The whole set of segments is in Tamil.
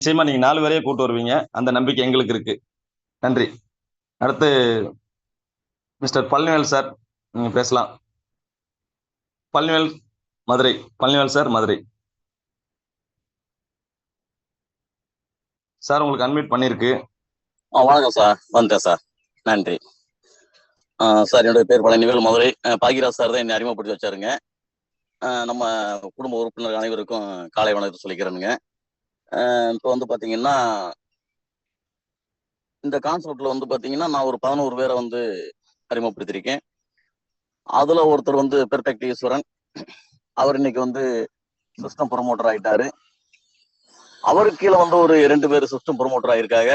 நிச்சயமா நீங்க 4 பேரையே கூட்டு வருவீங்க. அந்த நம்பிக்கை எங்களுக்கு இருக்கு. நன்றி. அடுத்து மிஸ்டர் பழனிவேல் சார், நீங்க பேசலாம். பழனிவேல் மதுரை. பழனிவேல் சார் மதுரை. சார் உங்களுக்கு அன்மியூட் பண்ணிருக்கு. வணக்கம் சார், வந்துட்டேன் சார், நன்றி. சார் என்னுடைய பேர் பழனிவேல் மதுரை. பாகிராஜ் சார் தான் என்னை அறிமுகப்படுத்தி வச்சாருங்க. நம்ம குடும்ப உறுப்பினர் அனைவருக்கும் காலை வணக்கத்தை சொல்லிக்கிறேனுங்க. இப்போ வந்து பார்த்தீங்கன்னா இந்த கான்செப்ட்ல வந்து பார்த்தீங்கன்னா நான் ஒரு 11 பேரை வந்து அறிமுகப்படுத்தியிருக்கேன். அதுல ஒருத்தர் வந்து பெர்ஃபெக்ட் ஈஸ்வரன். அவர் இன்னைக்கு வந்து சிஸ்டம் ப்ரொமோட்டர் ஆயிட்டாரு. அவருக்கு கீழே வந்து ஒரு 2 பேர் சிஸ்டம் ப்ரொமோட்டர் ஆயிருக்காங்க.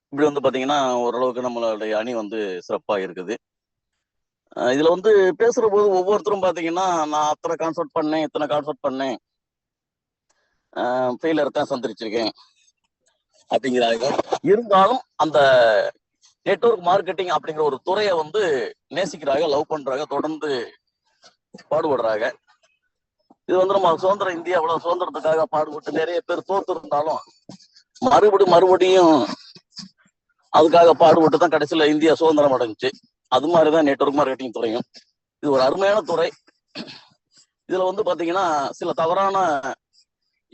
இப்படி வந்து பாத்தீங்கன்னா ஓரளவுக்கு நம்மளுடைய அணி வந்து சிறப்பா இருக்குது. இதுல வந்து பேசுற போது ஒவ்வொருத்தரும் பாத்தீங்கன்னா நான் அத்தனை கான்செப்ட் பண்ணேன், இத்தனை கான்செப்ட் பண்ணேன், ஃபெயிலர் தான் சந்திச்சிருக்கேன் அப்படிங்கிறாங்க. இருந்தாலும் அந்த நெட்வொர்க் மார்க்கெட்டிங் அப்படிங்கிற ஒரு துறையை வந்து நேசிக்கிறாங்க, லவ் பண்றாங்க, தொடர்ந்து பாடுபடுறாங்க. இது வந்து நம்ம சுதந்திர இந்தியாவோட சுதந்திரத்துக்காக பாடுபட்டு நிறைய பேர் தோத்து இருந்தாலும் மறுபடியும் அதுக்காக பாடுபட்டு தான் கடைசியில இந்தியா சுதந்திரம் அடைஞ்சிச்சு. அது மாதிரிதான் நெட்வொர்க் மார்க்கெட்டிங் துறையும். இது ஒரு அருமையான துறை. இதுல வந்து பாத்தீங்கன்னா சில தவறான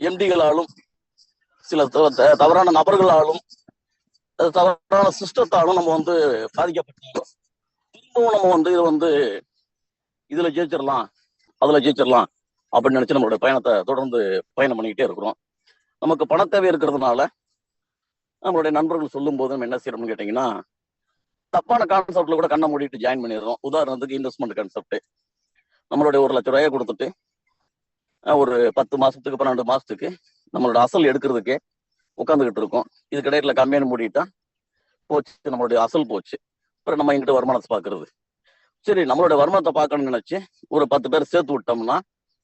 எம்டிகளாலும், சில தவறான நபர்களாலும், தவறான சிஸ்டத்தாலும் நம்ம வந்து பாதிக்கப்பட்டோம். திரும்பவும் நம்ம வந்து இது வந்து இதுல ஜெயிச்சிடலாம், அதுல ஜெயிச்சிடலாம் அப்படின்னு நினைச்சு நம்மளுடைய பயணத்தை தொடர்ந்து பயணம் பண்ணிக்கிட்டே இருக்கிறோம். நமக்கு பண தேவை இருக்கிறதுனால நம்மளுடைய நண்பர்கள் சொல்லும் போது நம்ம என்ன செய்யறோம்னு கேட்டீங்கன்னா தப்பான கான்செப்ட்ல கூட கண்ணை மூடிட்டு ஜாயின் பண்ணிடுறோம். உதாரணத்துக்கு இன்வெஸ்ட்மெண்ட் கான்செப்ட். நம்மளுடைய 1 லட்சம் ரூபாயை கொடுத்துட்டு ஒரு 10 மாசத்துக்கு 12 மாசத்துக்கு நம்மளோட அசல் எடுக்கிறதுக்கே உட்காந்துக்கிட்டு இருக்கோம். இதுக்கிடையில கம்மியான மூடிட்டா போச்சு, நம்மளுடைய அசல் போச்சு. அப்புறம் நம்ம எங்கிட்ட வருமானத்தை பாக்குறது. சரி, நம்மளுடைய வருமானத்தை பார்க்கணும்னு நினைச்சு ஒரு 10 பேர் சேர்த்து விட்டோம்னா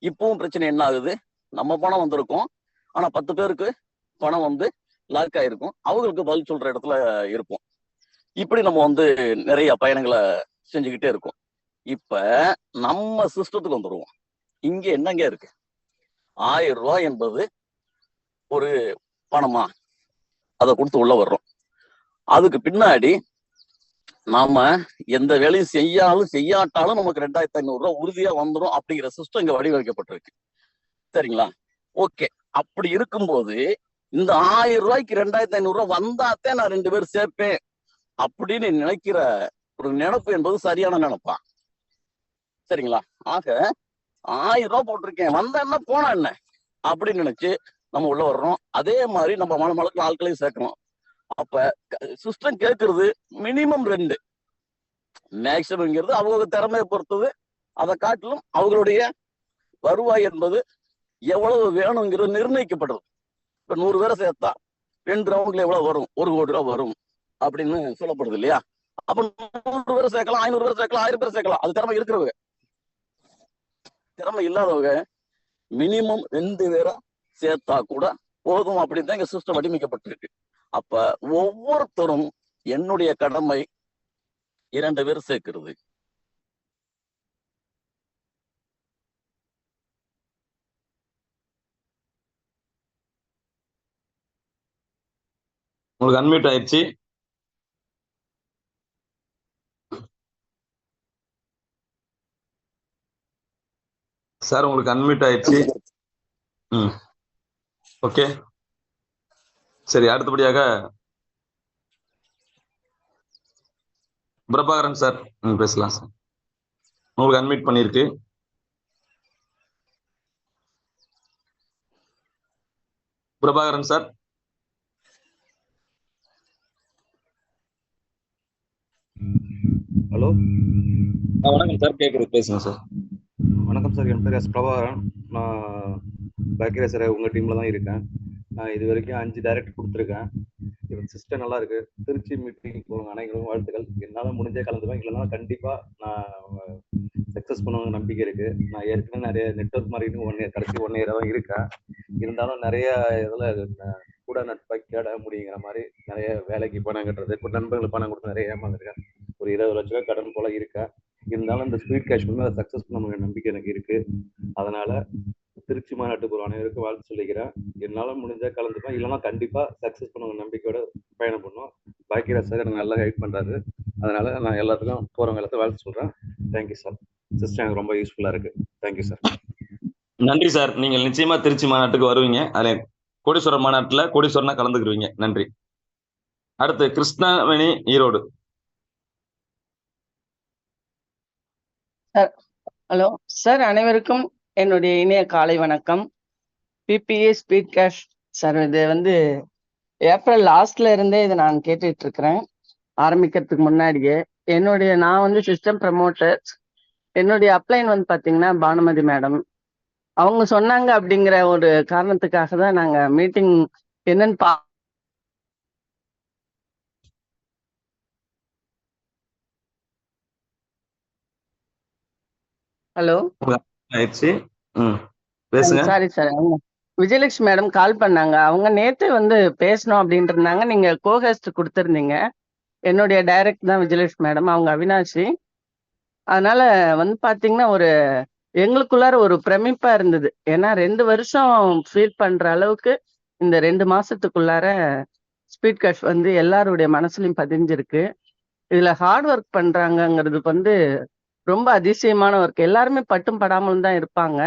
இப்பவும் பிரச்சனை என்ன ஆகுது? நம்ம பணம் வந்திருக்கும், ஆனா 10 பேருக்கு பணம் வந்து லாக் ஆயிருக்கும். அவங்களுக்கு பதில் சொல்ற இடத்துல இருப்போம். இப்படி நம்ம வந்து நிறைய பயணங்களை செஞ்சுக்கிட்டே இருக்கோம். இப்ப நம்ம சிஸ்டத்துக்கு வந்துடுவோம். இங்க என்னங்க இருக்கு? 1000 ரூபாய் என்பது ஒரு பணமா? அதை கொடுத்து உள்ள வர்றோம். அதுக்கு பின்னாடி நாம எந்த வேலையும் செய்யாட்டாலும் நமக்கு 2500 ரூபாய் உறுதியா வந்துடும் அப்படிங்கிற சிஸ்டம் இங்க வடிவமைக்கப்பட்டிருக்கு. சரிங்களா? ஓகே. அப்படி இருக்கும்போது இந்த 1000 ரூபாய்க்கு 2500 ரூபாய் வந்தாத்தான் நான் 2 பேர் சேர்ப்பேன் அப்படின்னு நினைக்கிற ஒரு நினைப்பு என்பது சரியான நினைப்பா? சரிங்களா? ஆக 1000 ரூபாய் போட்டிருக்கேன், வந்தா என்ன போனா என்ன அப்படின்னு நினைச்சு நம்ம உள்ள வர்றோம். அதே மாதிரி நம்ம மலமளக்கு ஆட்களையும் சேர்க்கணும். அப்ப சிஸ்டம் கேட்கறது மினிமம் 2, மேக்சிமம்ங்கிறது அவங்க திறமையை பொறுத்தது. அதை காட்டிலும் அவங்களுடைய வருவாய் என்பது எவ்வளவு வேணுங்கிறது நிர்ணயிக்கப்படுது. இப்ப 100 பேரை சேர்த்தா 2 ரவுண்ட்ல எவ்வளவு வரும்? 1 கோடி ரூபாய் வரும் அப்படின்னு சொல்லப்படுது இல்லையா? அப்ப 100 பேரை சேர்க்கலாம், 500 பேரை சேர்க்கலாம், 1000 பேரை சேர்க்கலாம். அது திறமை இருக்கிறவங்க. திறமை இல்லாதவங்க மினிமம் 2 பேரை சேர்த்தா கூட போதும் அப்படின்னு தான் இங்க சிஸ்டம் வடிவமைக்கப்பட்டிருக்கு. அப்ப ஒவ்வொருத்தரும் என்னுடைய கடமை 2 பேர் சேர்க்கிறது. உங்களுக்கு அன்மியூட் ஆயிடுச்சு. சார் உங்களுக்கு அன்மியூட் ஆயிடுச்சு. ஓகே, சரி. அடுத்தபடியாக பிரபாகரன் சார், நீங்க பேசலாம் சார். உங்களுக்கு அன்மியூட் பண்ணிருக்கு. பிரபாகரன் சார். ஹலோ, வணக்கம் சார், கேட்குறது, பேசுங்க சார். வணக்கம் சார், என் பேர் எஸ் பிரபாகரன். நான் பாக்கிரா சார் உங்கள் டீமில் தான் இருக்கேன். நான் இது வரைக்கும் 5 டைரக்ட் கொடுத்துருக்கேன். இப்போ சிஸ்டம் நல்லா இருக்கு. திருச்சி மீட்டிங் போங்க, அனைவரும் வாழ்த்துக்கள். என்னால் முடிஞ்சே கலந்துவேன், இல்லைனா கண்டிப்பாக நான் சக்ஸஸ் பண்ணுவாங்க நம்பிக்கை இருக்கு. நான் ஏற்கனவே நிறைய நெட்வொர்க் மார்க்கெட்டிங் கடைசி 1 இயராக தான் இருக்கேன். இருந்தாலும் நிறைய இதில் கூட நட்பாக கேட முடியுங்கிற மாதிரி நிறைய வேலைக்கு பணம் கட்டுறது, இப்போ நண்பர்களுக்கு பணம் கொடுத்து நிறைய ஏமாந்துருக்கேன். ஒரு 20 லட்ச ரூபா கடன் போல இருக்கேன். இருந்தாலும் இந்த ஸ்பீட் கேஷ் வந்து அதை சக்ஸஸ் பண்ண நம்பிக்கை எனக்கு இருக்கு. அதனால திருச்சி மாநாட்டுக்கு ஒரு அனைவருக்கும் வாழ்த்து சொல்லிக்கிறேன். என்னால முடிஞ்சா கலந்துப்பேன், இல்லைன்னா கண்டிப்பா சக்சஸ் பண்ணுங்க நம்பிக்கையோட பயணம் பண்ணுவோம். பாக்கியராஜ் சார் எனக்கு நல்லா கைட் பண்றாரு. அதனால நான் எல்லாத்துக்கும் போறவங்க எல்லாத்தையும் வாழ்த்து சொல்றேன். Thank you sir. சிஸ்டம் எனக்கு ரொம்ப யூஸ்ஃபுல்லா இருக்கு. Thank you sir. நன்றி சார். நீங்கள் நிச்சயமா திருச்சி மாநாட்டுக்கு வருவீங்க. அதில் கோடீஸ்வரர் மாநாட்டுல கோடீஸ்வரனா கலந்துக்கிருவீங்க. நன்றி. அடுத்து Krishnaveni, Erode. Sir hello sir, அனைவருக்கும் என்னுடைய இணைய காலை வணக்கம். பிபிஏ ஸ்பீட் கேஷ் சார், இது வந்து ஏப்ரல் லாஸ்ட்ல இருந்தே இதை நான் கேட்டுட்டு இருக்கிறேன், ஆரம்பிக்கிறதுக்கு முன்னாடியே. நான் வந்து சிஸ்டம் ப்ரமோட்டர். என்னுடைய அப்ளைன் வந்து பாத்தீங்கன்னா பானுமதி மேடம் அவங்க சொன்னாங்க. அப்படிங்கிற ஒரு காரணத்துக்காக தான் நாங்க மீட்டிங் என்னன்னு ஹலோ ஆயிடுச்சு. பேசுங்க. Sorry sir, Vijayalakshmi madam call பண்ணாங்க. அவங்க நேற்று வந்து பேசணும் அப்படின்ட்டு இருந்தாங்க. நீங்க கோஹெஸ்ட் கொடுத்துருந்தீங்க. என்னுடைய டைரக்ட் தான் விஜயலட்சுமி மேடம், அவங்க அவினாஷி. அதனால வந்து பாத்தீங்கன்னா எங்களுக்குள்ளார ஒரு பிரமிப்பா இருந்தது. ஏன்னா 2 வருஷம் ஃபீல் பண்ற அளவுக்கு இந்த 2 மாசத்துக்குள்ளார ஸ்பீட் கஷ் வந்து எல்லாருடைய மனசுலயும் பதிஞ்சிருக்கு. இதுல ஹார்ட் ஒர்க் பண்றாங்கங்கிறது வந்து ரொம்ப அதிசயமான ஒர்க். எல்லாருமே பட்டும் படாமலும் தான் இருப்பாங்க.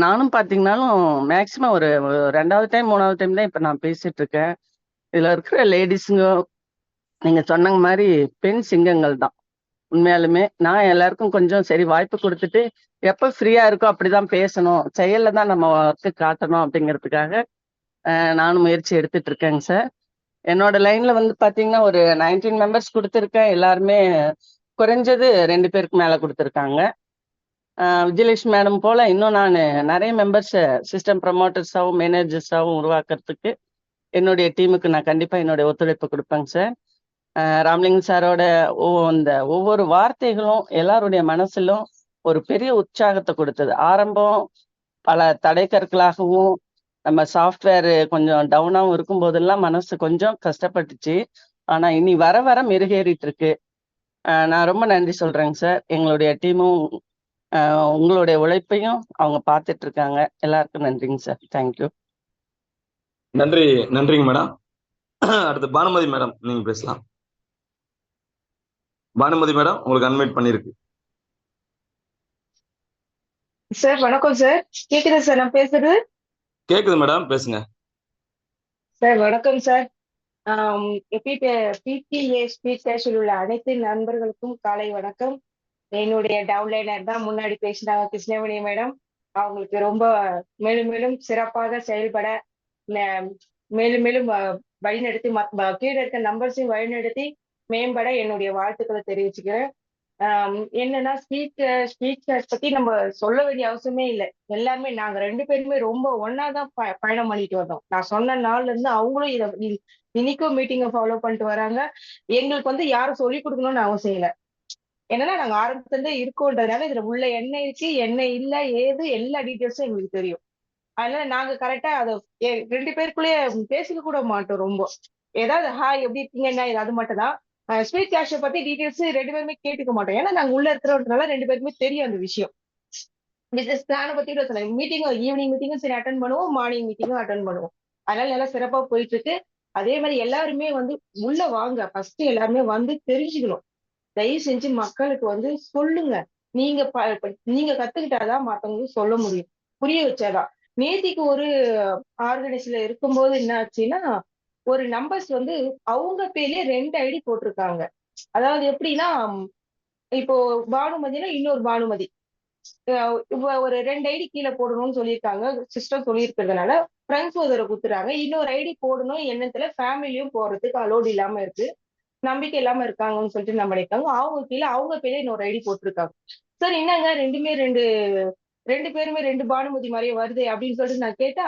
நானும் பாத்தீங்கன்னாலும் மேக்சிமம் ஒரு 2வது டைம் 3வது டைம் தான் இப்ப நான் பேசிட்டு இருக்கேன். இதுல இருக்கிற லேடிஸுங்க நீங்க சொன்ன மாதிரி பெண் சிங்கங்கள் தான். உண்மையாலுமே நான் எல்லாருக்கும் கொஞ்சம் சரி வாய்ப்பு கொடுத்துட்டு எப்ப ஃப்ரீயா இருக்கோ அப்படிதான் பேசணும், செயல்ல தான் நம்ம ஒர்க்கு காட்டணும் அப்படிங்கிறதுக்காக நானும் முயற்சி எடுத்துட்டு இருக்கேங்க சார். என்னோட லைன்ல வந்து பாத்தீங்கன்னா ஒரு 19 மெம்பர்ஸ் கொடுத்துருக்கேன். எல்லாருமே குறைஞ்சது 2 பேருக்கு மேல கொடுத்துருக்காங்க. விஜயலட்சுமி மேடம் போல இன்னும் நான் நிறைய மெம்பர்ஸ் சிஸ்டம் ப்ரமோட்டர்ஸாகவும் மேனேஜர்ஸாகவும் உருவாக்குறதுக்கு என்னுடைய டீமுக்கு நான் கண்டிப்பா என்னுடைய ஒத்துழைப்பு கொடுப்பேங்க சார். ராமலிங்கம் சாரோட அந்த ஒவ்வொரு வார்த்தைகளும் எல்லாருடைய மனசிலும் ஒரு பெரிய உற்சாகத்தை கொடுத்தது. ஆரம்பம் பல தடைக்கற்களாகவும் நம்ம சாஃப்ட்வேர் கொஞ்சம் டவுனாகவும் இருக்கும் போதெல்லாம் மனசு கொஞ்சம் கஷ்டப்பட்டுச்சு. ஆனா இனி வர வர மெருகேறிட்டு இருக்கு. நான் ரொம்ப நன்றி சொல்றேங்க சார். எங்களுடைய டீமும் உங்களுடைய உழைப்பையும் அவங்க பார்த்துட்டு இருக்காங்க. எல்லாருக்கும் நன்றிங்க சார். தேங்க்யூ. நன்றி. நன்றிங்க மேடம். அடுத்து பானுமதி மேடம், நீங்க பேசலாம். பானுமதி மேடம், உங்களுக்கு அன்வைட் பண்ணிருக்கு. சார் வணக்கம் சார். கேக்குதா சார் நான் பேசுறது? கேக்குது மேடம், பேசுங்க. சார் வணக்கம் சார். பிபிஏ ஸ்பீட் கேஷில் உள்ள அனைத்து நண்பர்களுக்கும் காலை வணக்கம். என்னுடைய டவுன்லைனர் தான் முன்னாடி பேசினாங்க கிருஷ்ணவேணி மேடம். அவங்களுக்கு ரொம்ப மேலும் மேலும் சிறப்பாக செயல்பட மேலும் மேலும் வழிநடத்தி கீழே இருக்க நம்பர்ஸையும் வழிநடத்தி மேம்பட என்னுடைய வாழ்த்துக்களை தெரிவிச்சுக்கிறேன். என்னன்னா ஸ்பீச் பத்தி நம்ம சொல்ல வேண்டிய அவசியமே இல்லை. எல்லாருமே நாங்க 2 பேருமே ரொம்ப ஒன்னாதான் பயணம் பண்ணிட்டு வந்தோம். நான் சொன்ன நாள்ல இருந்து அவங்களும் இதை இன்னைக்கும் மீட்டிங்கை ஃபாலோ பண்ணிட்டு வராங்க. எங்களுக்கு வந்து யாரும் சொல்லி கொடுக்கணும்னு அவசியம் இல்லை. என்னன்னா நாங்க ஆரம்பத்துல இருந்தே இருக்கோன்றதுனால இதுல உள்ள என்ன இருக்கு என்ன இல்லை ஏது எல்லா டீட்டெயில்ஸும் எங்களுக்கு தெரியும். அதனால நாங்க கரெக்டா அதை 2 பேருக்குள்ளேயே பேசிக்க கூட மாட்டோம். ரொம்ப ஏதாவது ஹாய் எப்படி இருக்கீங்க என்ன அது மட்டும் தான். ஸ்பீட் கேஷை பத்தி டீட்டெயில்ஸ் 2 பேருமே கேட்டுக்க மாட்டோம். ஏன்னா நாங்க உள்ள இருக்கிறதுனால 2 பேருக்குமே தெரியும் அந்த விஷயம். பிசினஸ் பிளானை பத்தி கூட சொல்ல மீட்டிங் ஈவினிங் மீட்டிங்கும் சரி அட்டன் பண்ணுவோம், மார்னிங் மீட்டிங்கும் அட்டன் பண்ணுவோம். அதனால நல்லா சிறப்பா போயிட்டு இருக்கு. அதே மாதிரி எல்லாருமே வந்து உள்ள வாங்க, ஃபர்ஸ்ட் எல்லாருமே வந்து தெரிஞ்சுக்கணும். தயவு செஞ்சு மக்களுக்கு வந்து சொல்லுங்க. நீங்க நீங்க கத்துக்கிட்டாதான் மத்தவங்களுக்கு சொல்ல முடியும், புரிய வச்சாதான். நேத்திக்கு ஒரு ஆர்கனைஸ்ல இருக்கும்போது என்ன ஆச்சுன்னா ஒரு நம்பர்ஸ் வந்து அவங்க பேர்லயே 2 ஐடி போட்டிருக்காங்க. அதாவது எப்படின்னா இப்போ பானுமதினா இன்னொரு பானுமதி ஒரு 2 ஐடி கீழே போடணும்னு சொல்லியிருக்காங்க. சிஸ்டம் சொல்லியிருக்கிறதுனால ஃப்ரெண்ட்ஸ் ஒருத்தரை குத்துறாங்க. இன்னொரு ஐடி போடணும் எண்ணத்துல ஃபேமிலியும் போறதுக்கு அலோடு இல்லாம இருக்கு, நம்பிக்கை இல்லாம இருக்காங்கன்னு சொல்லிட்டு நம்ம நினைக்காங்க. அவங்க கீழே அவங்க பேரே இன்னொரு ஐடி போட்டிருக்காங்க. சார் என்னங்க ரெண்டு பேருமே 2 பானுமதி மாதிரியே வருது அப்படின்னு சொல்லிட்டு நான் கேட்டா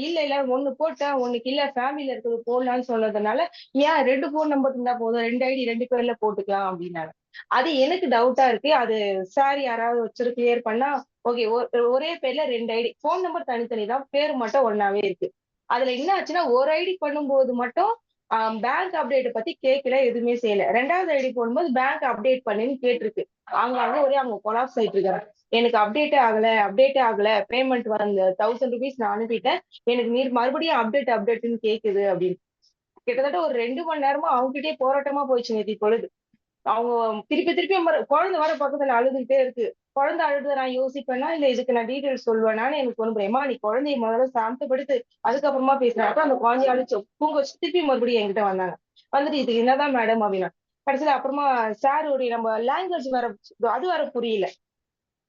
இல்ல ஒண்ணு போட்டேன் ஒண்ணுக்கு இல்ல ஃபேமிலியில இருக்கிறது போடலான்னு சொன்னதுனால ஏன் 2 போன் நம்பர் இருந்தா போதும் 2 ஐடி 2 பேர்ல போட்டுக்கலாம் அப்படின்னாங்க. அது எனக்கு டவுட்டா இருக்கு. அது சார் யாராவது வச்சு கிளியர் பண்ணா ஓகே. ஒரே பேர்ல 2 ஐடி, போன் நம்பர் தனித்தனி தான், பேர் மட்டும் ஒன்னாவே இருக்கு. அதுல என்ன ஆச்சுன்னா ஒரு ஐடி பண்ணும்போது மட்டும் பேங்க் அப்டேட் பத்தி கேட்கல, எதுவுமே செய்யல. 2வது ஐடி போடும்போது பேங்க் அப்டேட் பண்ணுன்னு கேட்டிருக்கு. அவங்க ஒரே அவங்க கொலாப்ஸ் ஆயிட்டு இருக்காங்க. எனக்கு அப்டேட்டே ஆகல பேமெண்ட் வந்து 1000 ருபீஸ் நான் அனுப்பிட்டேன், எனக்கு நீர் மறுபடியும் அப்டேட்னு கேக்குது அப்படின்னு. கிட்டத்தட்ட ஒரு 2 மணி நேரமா அவங்ககிட்டயே போராட்டமா போயிடுச்சு நேத்து பொழுது. அவங்க திருப்பி திருப்பி குழந்தை வர பக்கத்துல அழுதுகிட்டே இருக்கு. குழந்தை அழுது நான் யோசிப்பேனா இல்ல இதுக்கு நான் டீடைல்ஸ் சொல்வேனான்னு எனக்கு ஒண்ணு ஏமா நீ குழந்தைய முதல்ல சாந்தப்படுத்து, அதுக்கப்புறமா பேசுறேன். அப்ப அந்த குழந்தைய அழிச்சு தூங்க வச்சு திருப்பி மறுபடியும் என்கிட்ட வந்தாங்க. வந்துட்டு இது என்னதான் மேடம் அப்படின்னா, கடைசியில அப்புறமா சாருடைய நம்ம லாங்குவேஜ் வேற அது வேற புரியல.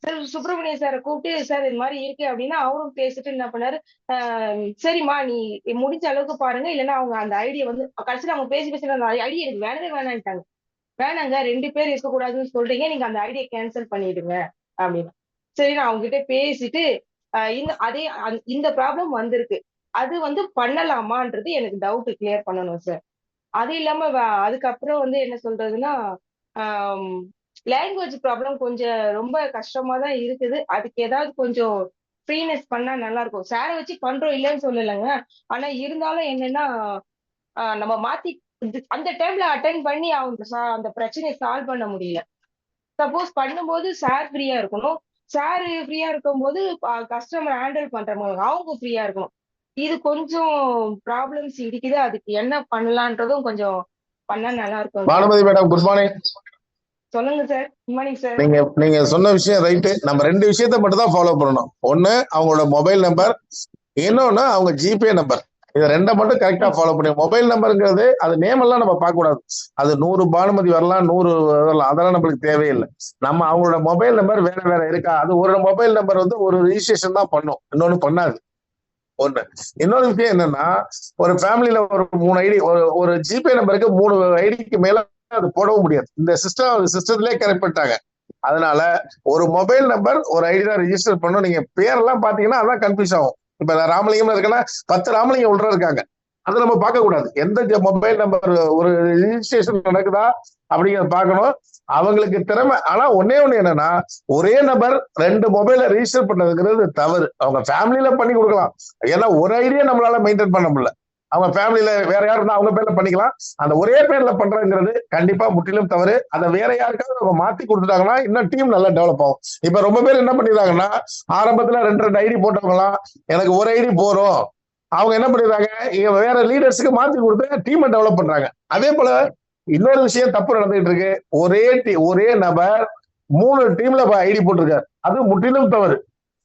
சார் சுப்பிரமணிய சாரை கூப்பிட்டு சார் இது மாதிரி இருக்கு அப்படின்னா அவரும் பேசிட்டு என்ன பண்ணாரு, சரிம்மா நீ முடிஞ்ச அளவுக்கு பாருங்க, இல்லைன்னா அவங்க அந்த ஐடியா வந்து கடைசியில அவங்க பேசி அந்த ஐடியா எனக்கு வேணவே வேணான்ட்டாங்க. வேணாங்க 2 பேர் இருக்கக்கூடாதுன்னு சொல்றீங்க, நீங்க அந்த ஐடியா கேன்சல் பண்ணிடுங்க அப்படின்னு. சரி நான் அவங்க கிட்ட பேசிட்டு இந்த ப்ராப்ளம் வந்திருக்கு, அது வந்து பண்ணலாமான்றது எனக்கு டவுட் கிளியர் பண்ணணும் சார். அது இல்லாம அதுக்கப்புறம் வந்து என்ன சொல்றதுன்னா, லாங்குவேஜ் ப்ராப்ளம் கொஞ்சம் ரொம்ப கஷ்டமா தான் இருக்குது. அதுக்கு ஏதாவது கொஞ்சம் ஃப்ரீனஸ் பண்ணா நல்லா இருக்கும். சார வச்சு பண்றோம் இல்லைன்னு சொல்லலைங்க. ஆனா இருந்தாலும் என்னன்னா, நம்ம மாத்தி அந்த டைம்ல அட்டெண்ட் பண்ணி அந்த பிரச்சனையை சால்வ் பண்ண முடியல. சப்போஸ் பண்ணும்போது சார் ஃப்ரீயா இருக்கணும். சார் ஃப்ரீயா இருக்கும்போது கஸ்டமர் ஹேண்டில் பண்றவங்க அவங்க ஃப்ரீயா இருக்கணும். இது கொஞ்சம் ப்ராப்ளம்ஸ் இருக்குது. அதுக்கு என்ன பண்ணலான்றதும் கொஞ்சம் பண்ணா நல்லா இருக்கும் sir. Banumathi madam good morning. சொல்லுங்க சார். Good morning sir. நீங்க சொன்ன விஷயம் ரைட்டு. நம்ம 2 விஷயத்த மட்டும் தான் ஃபாலோ பண்ணணும். ஒண்ணு அவங்களோட மொபைல் நம்பர், இன்னொன்னு அவங்க ஜிபே நம்பர். இதை 2 மட்டும் கரெக்டா ஃபாலோ பண்ணி, மொபைல் நம்பருங்கிறது அது நேம் எல்லாம் நம்ம பார்க்க கூடாது. அது 100 பானுமதி வரலாம், 100 வரலாம், அதெல்லாம் நம்மளுக்கு தேவையில்லை. நம்ம அவங்களோட மொபைல் நம்பர் வேற இருக்கா, அது ஒரு மொபைல் நம்பர் வந்து ஒரு ரிஜிஸ்ட்ரேஷன் தான் பண்ணும், இன்னொன்னு பண்ணாது. ஒண்ணு. இன்னொரு விஷயம் என்னன்னா, ஒரு ஃபேமிலியில ஒரு 3 ஐடி, ஒரு ஜிபே நம்பருக்கு 3 ஐடிக்கு மேல அது போடவும் முடியாது. இந்த சிஸ்டத்திலே கரெக்ட் பண்ணிட்டாங்க. அதனால ஒரு மொபைல் நம்பர் ஒரு ஐடி தான் ரிஜிஸ்டர் பண்ணும். நீங்க பேரெல்லாம் பாத்தீங்கன்னா அதான் கன்ஃபியூஸ் ஆகும். இப்ப ராமலிங்கம் இருக்குன்னா 10 ராமலிங்கம் உள்ள இருக்காங்க, அதை நம்ம பார்க்க கூடாது. எந்த மொபைல் நம்பர் ஒரு ரிஜிஸ்ட்ரேஷன் நடக்குதா அப்படிங்கிறத பார்க்கணும். அவங்களுக்கு திறமை. ஆனா ஒண்ணே ஒண்ணு என்னன்னா, ஒரே நபர் 2 மொபைல ரிஜிஸ்டர் பண்ணதுங்கிறது தவறு. அவங்க ஃபேமிலியில பண்ணி கொடுக்கலாம். ஏன்னா ஒரு ஐடியா நம்மளால மெயின்டைன் பண்ண முடியல. அவங்க ஃபேமிலியில வேற யாரும் இருந்தா அவங்க பேர்ல பண்ணிக்கலாம். அந்த ஒரே பேர்ல பண்றதுங்கிறது கண்டிப்பா முற்றிலும் தவறு. அதை வேற யாருக்காவது அவங்க மாத்தி கொடுத்துட்டாங்கன்னா இன்னும் டீம் நல்லா டெவலப் ஆகும். இப்ப ரொம்ப பேர் என்ன பண்ணிடுறாங்கன்னா, ஆரம்பத்துல 2 ஐடி போட்டவங்களாம் எனக்கு ஒரு ஐடி போறோம், அவங்க என்ன பண்ணிடுறாங்க, வேற லீடர்ஸுக்கு மாத்தி கொடுத்து டீமை டெவலப் பண்றாங்க. அதே போல இன்னொரு விஷயம் தப்பு நடந்துட்டு இருக்கு. ஒரே நபர் 3 டீம்ல ஐடி போட்டிருக்காரு, அது முற்றிலும் தவறு.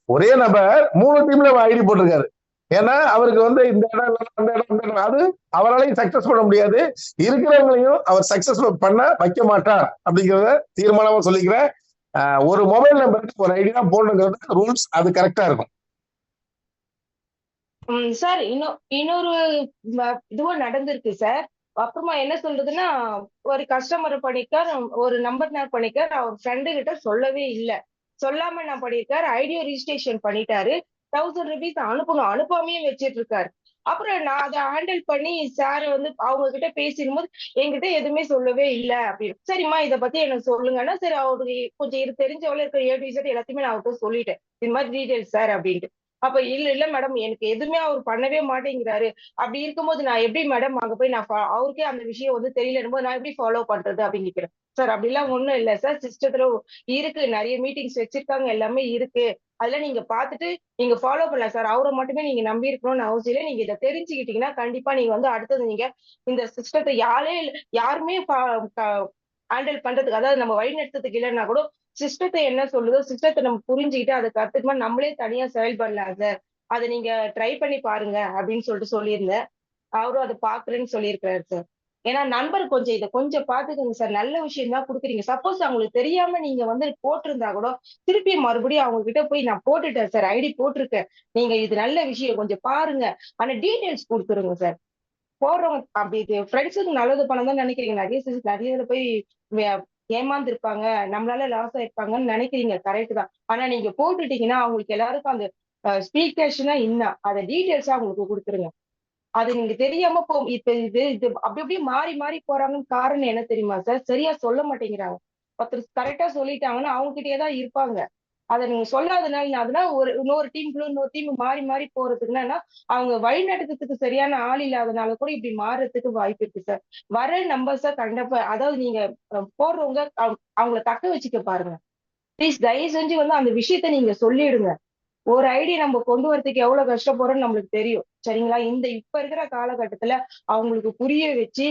ஒரே நபர் 3 டீம்ல ஐடி போட்டிருக்காரு. ஏன்னா அவருக்கு வந்து இந்த இடம் அந்த இடம் அது அவராலையும் சக்சஸ் பண்ண முடியாது, இருக்கிறவங்களையும் அவர் சக்சஸ் பண்ண வைக்க மாட்டார் அப்படிங்கிறத தீர்மானமா சொல்லிக்கிறேன். ஒரு மொபைல் நம்பருக்கு ஒரு ஐடி தான் போடணுங்கிறது ரூல்ஸ், அது கரெக்டா இருக்கும். சார் இன்னொரு இதுவும் நடந்திருக்கு சார். அப்புறமா என்ன சொல்றதுன்னா, ஒரு கஸ்டமர் பண்ணிருக்கார், ஒரு நம்பர் பண்ணிருக்கார், அவர் ஃப்ரெண்டு கிட்ட சொல்லவே இல்லை. சொல்லாம நான் பண்ணிருக்காரு, ஐடியோ ரிஜிஸ்ட்ரேஷன் பண்ணிட்டாரு, 1000 ருபீஸ் அனுப்பணும், அனுப்பாமையே வச்சிட்டு இருக்காரு. அப்புறம் நான் அதை ஹேண்டில் பண்ணி சார் வந்து அவங்க கிட்ட பேசிடும்போது என்கிட்ட எதுவுமே சொல்லவே இல்லை அப்படின்னு. சரிம்மா இதை பத்தி எனக்கு சொல்லுங்கன்னா, சரி அவருக்கு கொஞ்சம் தெரிஞ்சவள இருக்க ஏபிசட் எல்லாத்தையுமே நான் அவர்கிட்ட சொல்லிட்டேன், இது மாதிரி டீடைல்ஸ் சார் அப்படின்ட்டு. அப்ப இல்ல மேடம் எனக்கு எதுவுமே அவர் பண்ணவே மாட்டேங்கிறாரு, அப்படி இருக்கும்போது நான் எப்படி மேடம் அங்க போய் நான் அவருக்கே அந்த விஷயம் வந்து தெரியலன்னு போது நான் எப்படி ஃபாலோ பண்றது அப்படின்னு நிக்கிறேன். சார் அப்படிலாம் ஒண்ணும் இல்லை சார், சிஸ்டத்துல இருக்கு, நிறைய மீட்டிங்ஸ் வச்சிருக்காங்க, எல்லாமே இருக்கு, அதெல்லாம் நீங்க பாத்துட்டு நீங்க ஃபாலோ பண்ணலாம் சார். அவரை மட்டுமே நீங்க நம்பி இருக்கணும்னு அவசியம் இல்லை. நீங்க இதை தெரிஞ்சுக்கிட்டீங்கன்னா கண்டிப்பா நீங்க வந்து அடுத்தது நீங்க இந்த சிஸ்டத்தை யாருமே ஹேண்டில் பண்றதுக்கு, அதாவது நம்ம வழி நடத்துறதுக்கு இல்லைன்னா கூட சிஸ்டத்தை என்ன சொல்லுதோ சிஸ்டத்தை நம்ம புரிஞ்சுக்கிட்டு அதுக்கு அடுத்துமா நம்மளே தனியா செயல்படலாம் சார், அதை நீங்க ட்ரை பண்ணி பாருங்க அப்படின்னு சொல்லியிருந்தேன். அவரும் அதை பாக்குறேன்னு சொல்லியிருக்கிறாரு சார். ஏன்னா நண்பர் இதை கொஞ்சம் பாத்துக்கோங்க சார், நல்ல விஷயம் தான் கொடுக்குறீங்க. சப்போஸ் அவங்களுக்கு தெரியாம நீங்க வந்து போட்டிருந்தா கூட திருப்பி மறுபடியும் அவங்க கிட்ட போய் நான் போட்டுட்டேன் சார், ஐடி போட்டிருக்கேன், நீங்க இது நல்ல விஷயம் கொஞ்சம் பாருங்க, ஆனா டீடைல்ஸ் கொடுத்துருங்க சார். போடுறவங்க அப்படி ஃப்ரெண்ட்ஸுக்கு நல்லது பணம் தான் நினைக்கிறீங்க, நிறைய இதுல போய் ஏமாந்து இருப்பாங்க, நம்மளால லாஸ் ஆயிருப்பாங்கன்னு நினைக்கிறீங்க, கரெக்ட் தான். ஆனா நீங்க போட்டுட்டீங்கன்னா அவங்களுக்கு எல்லாருக்கும் அந்த ஸ்பீக்கர்ஸ்னா இன்னும் அதை டீடைல்ஸா அவங்களுக்கு கொடுத்துருங்க. அது நீங்க தெரியாம இப்ப இது அப்படி அப்படியே மாறி மாறி போறாங்கன்னு காரணம் என்ன தெரியுமா சார், சரியா சொல்ல மாட்டேங்கிறாங்க. ஒருத்தர் கரெக்டா சொல்லிட்டாங்கன்னா அவங்க கிட்டேதான் இருப்பாங்க. அதை நீங்க சொல்லாதனால இன்னொரு டீம் மாறி மாறி போறதுக்குன்னா அவங்க வழிநடத்துறதுக்கு சரியான ஆள் இல்லாதனால கூட இப்படி மாறுறதுக்கு வாய்ப்பு இருக்கு சார். வர நம்பர்ஸா கண்டிப்பா, அதாவது நீங்க போடுறவங்க அவங்கள தக்க வச்சுக்க பாருங்க. ப்ளீஸ் தயவு செஞ்சு வந்து அந்த விஷயத்த நீங்க சொல்லிடுங்க. ஒரு ஐடி நம்ம கொண்டு வரதுக்கு எவ்வளவு கஷ்டப்படுறோம்னு நம்மளுக்கு தெரியும். சரிங்களா? இப்ப இருக்கிற காலகட்டத்துல அவங்களுக்கு புரிய வச்சு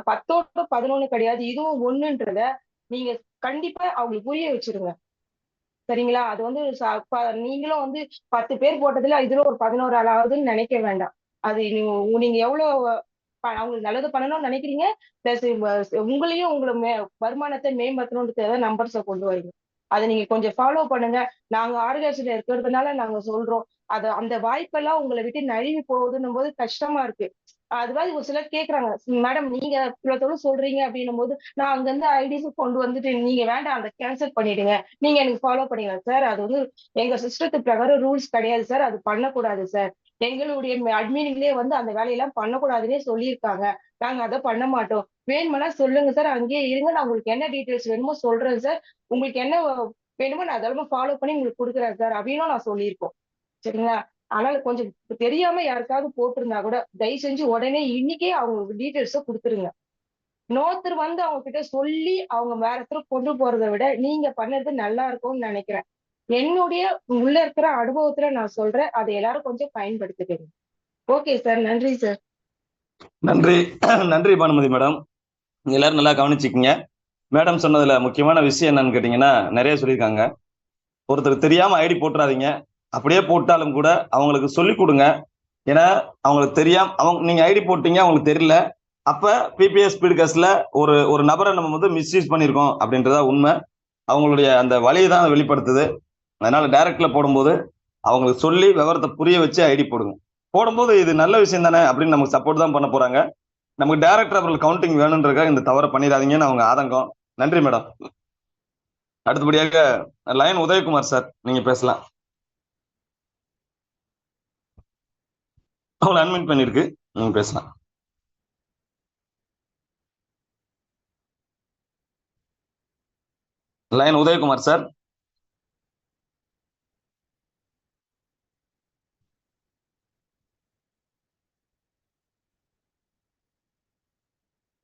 10 11 கிடையாது. இதுவும் 1ன்றத நீங்க கண்டிப்பா அவங்களுக்கு புரிய வச்சிருங்க. சரிங்களா? அது வந்து நீங்களும் வந்து 10 பேர் போட்டதுல இதுல ஒரு 11 ஆள் ஆகுதுன்னு நினைக்க வேண்டாம். அது நீங்க எவ்வளவு அவங்களுக்கு நல்லது பண்ணணும்னு நினைக்கிறீங்க. பிளஸ் உங்களையும் வருமானத்தை மேம்படுத்தணும்ன்றதுக்காக நம்பர்ஸ கொண்டு வரீங்க. அத நீங்க கொஞ்சம் ஃபாலோ பண்ணுங்க. நாங்க ஆர்கனைசேஷன்ல இருக்கிறதுனால நாங்க சொல்றோம். அந்த வாய்ப்பெல்லாம் உங்கள விட்டு நழுவி போகுதுன்னும் போது கஷ்டமா இருக்கு. அது மாதிரி ஒரு சிலர் கேட்கறாங்க, மேடம் நீங்க இவ்வளவு தூரம் சொல்றீங்க அப்படின்னும் போது, நான் அங்கிருந்து ஐடிஸ் கொண்டு வந்துட்டு நீங்க வேண்டாம் அதை கேன்சல் பண்ணிடுங்க. நீங்க எனக்கு ஃபாலோ பண்ணிக்கலாம் சார். அது வந்து எங்க சிஸ்டத்து பிரகாரம் ரூல்ஸ் கிடையாது சார். அது பண்ணக்கூடாது சார். எங்களுடைய அட்மின்களே வந்து அந்த வேலையெல்லாம் பண்ணக்கூடாதுன்னே சொல்லியிருக்காங்க. நாங்க அதை பண்ண மாட்டோம். வேணுமானா சொல்லுங்க சார். அங்கேயே இருங்க. நான் உங்களுக்கு என்ன டீட்டெயில்ஸ் வேணுமோ சொல்றேன் சார். உங்களுக்கு என்ன வேணுமோ நான் அதெல்லாம் ஃபாலோ பண்ணி உங்களுக்கு கொடுக்குறேன் சார் அப்படின்னும் நான் சொல்லியிருக்கோம். சரிங்களா? அதனால கொஞ்சம் தெரியாம யாருக்காவது போட்டிருந்தா கூட தயவு செஞ்சு உடனே இன்னைக்கே அவங்க டீட்டெயில்ஸ கொடுத்துருங்க. இன்னொருத்தர் வந்து அவங்க கிட்ட சொல்லி அவங்க வேற இடத்துல கொண்டு போறதை விட நீங்க பண்ணது நல்லா இருக்கும்னு நினைக்கிறேன். என்னுடைய உள்ள இருக்கிற அனுபவத்துல நான் சொல்றேன். அதை எல்லாரும் கொஞ்சம் பயன்படுத்திக்கங்க. Okay sir. நன்றி சார். நன்றி. நன்றி பானுமதி மேடம். எல்லாரும் நல்லா கவனிச்சுக்கீங்க. மேடம் சொன்னதுல முக்கியமான விஷயம் என்னன்னு கேட்டீங்கன்னா, நிறைய சொல்லியிருக்காங்க. ஒருத்தர் தெரியாம ஐடி போட்டுறாதீங்க. அப்படியே போட்டாலும் கூட அவங்களுக்கு சொல்லிக் கொடுங்க. ஏன்னா அவங்களுக்கு தெரியாம நீங்க ஐடி போட்டீங்க, அவங்களுக்கு தெரியல. அப்ப பிபிஎஸ் ஸ்பீட்காஸ்ட்ல ஒரு நபரை நம்ம வந்து மிஸ்யூஸ் பண்ணியிருக்கோம் அப்படின்றதா உண்மை. அவங்களுடைய அந்த வழியை தான் வெளிப்படுத்துது. அதனால டைரக்ட்ல போடும்போது அவங்களுக்கு சொல்லி விவரத்தை புரிய வச்சு ஐடி போடுங்க. போடும்போது இது நல்ல விஷயம் தானே அப்படின்னு நமக்கு சப்போர்ட் தான் பண்ண போறாங்க. நமக்கு டைரக்டர் அவர்கள் கவுண்டிங் வேணுன்றதுக்காக இந்த தவறை பண்ணிடாதீங்கன்னு அவங்க ஆதங்கம். நன்றி மேடம். அடுத்தபடியாக லயன் உதயகுமார் சார், நீங்க பேசலாம். அவங்களை அன்மிட் பண்ணிருக்கு, நீங்க பேசலாம். Lion Udhayakumar sir.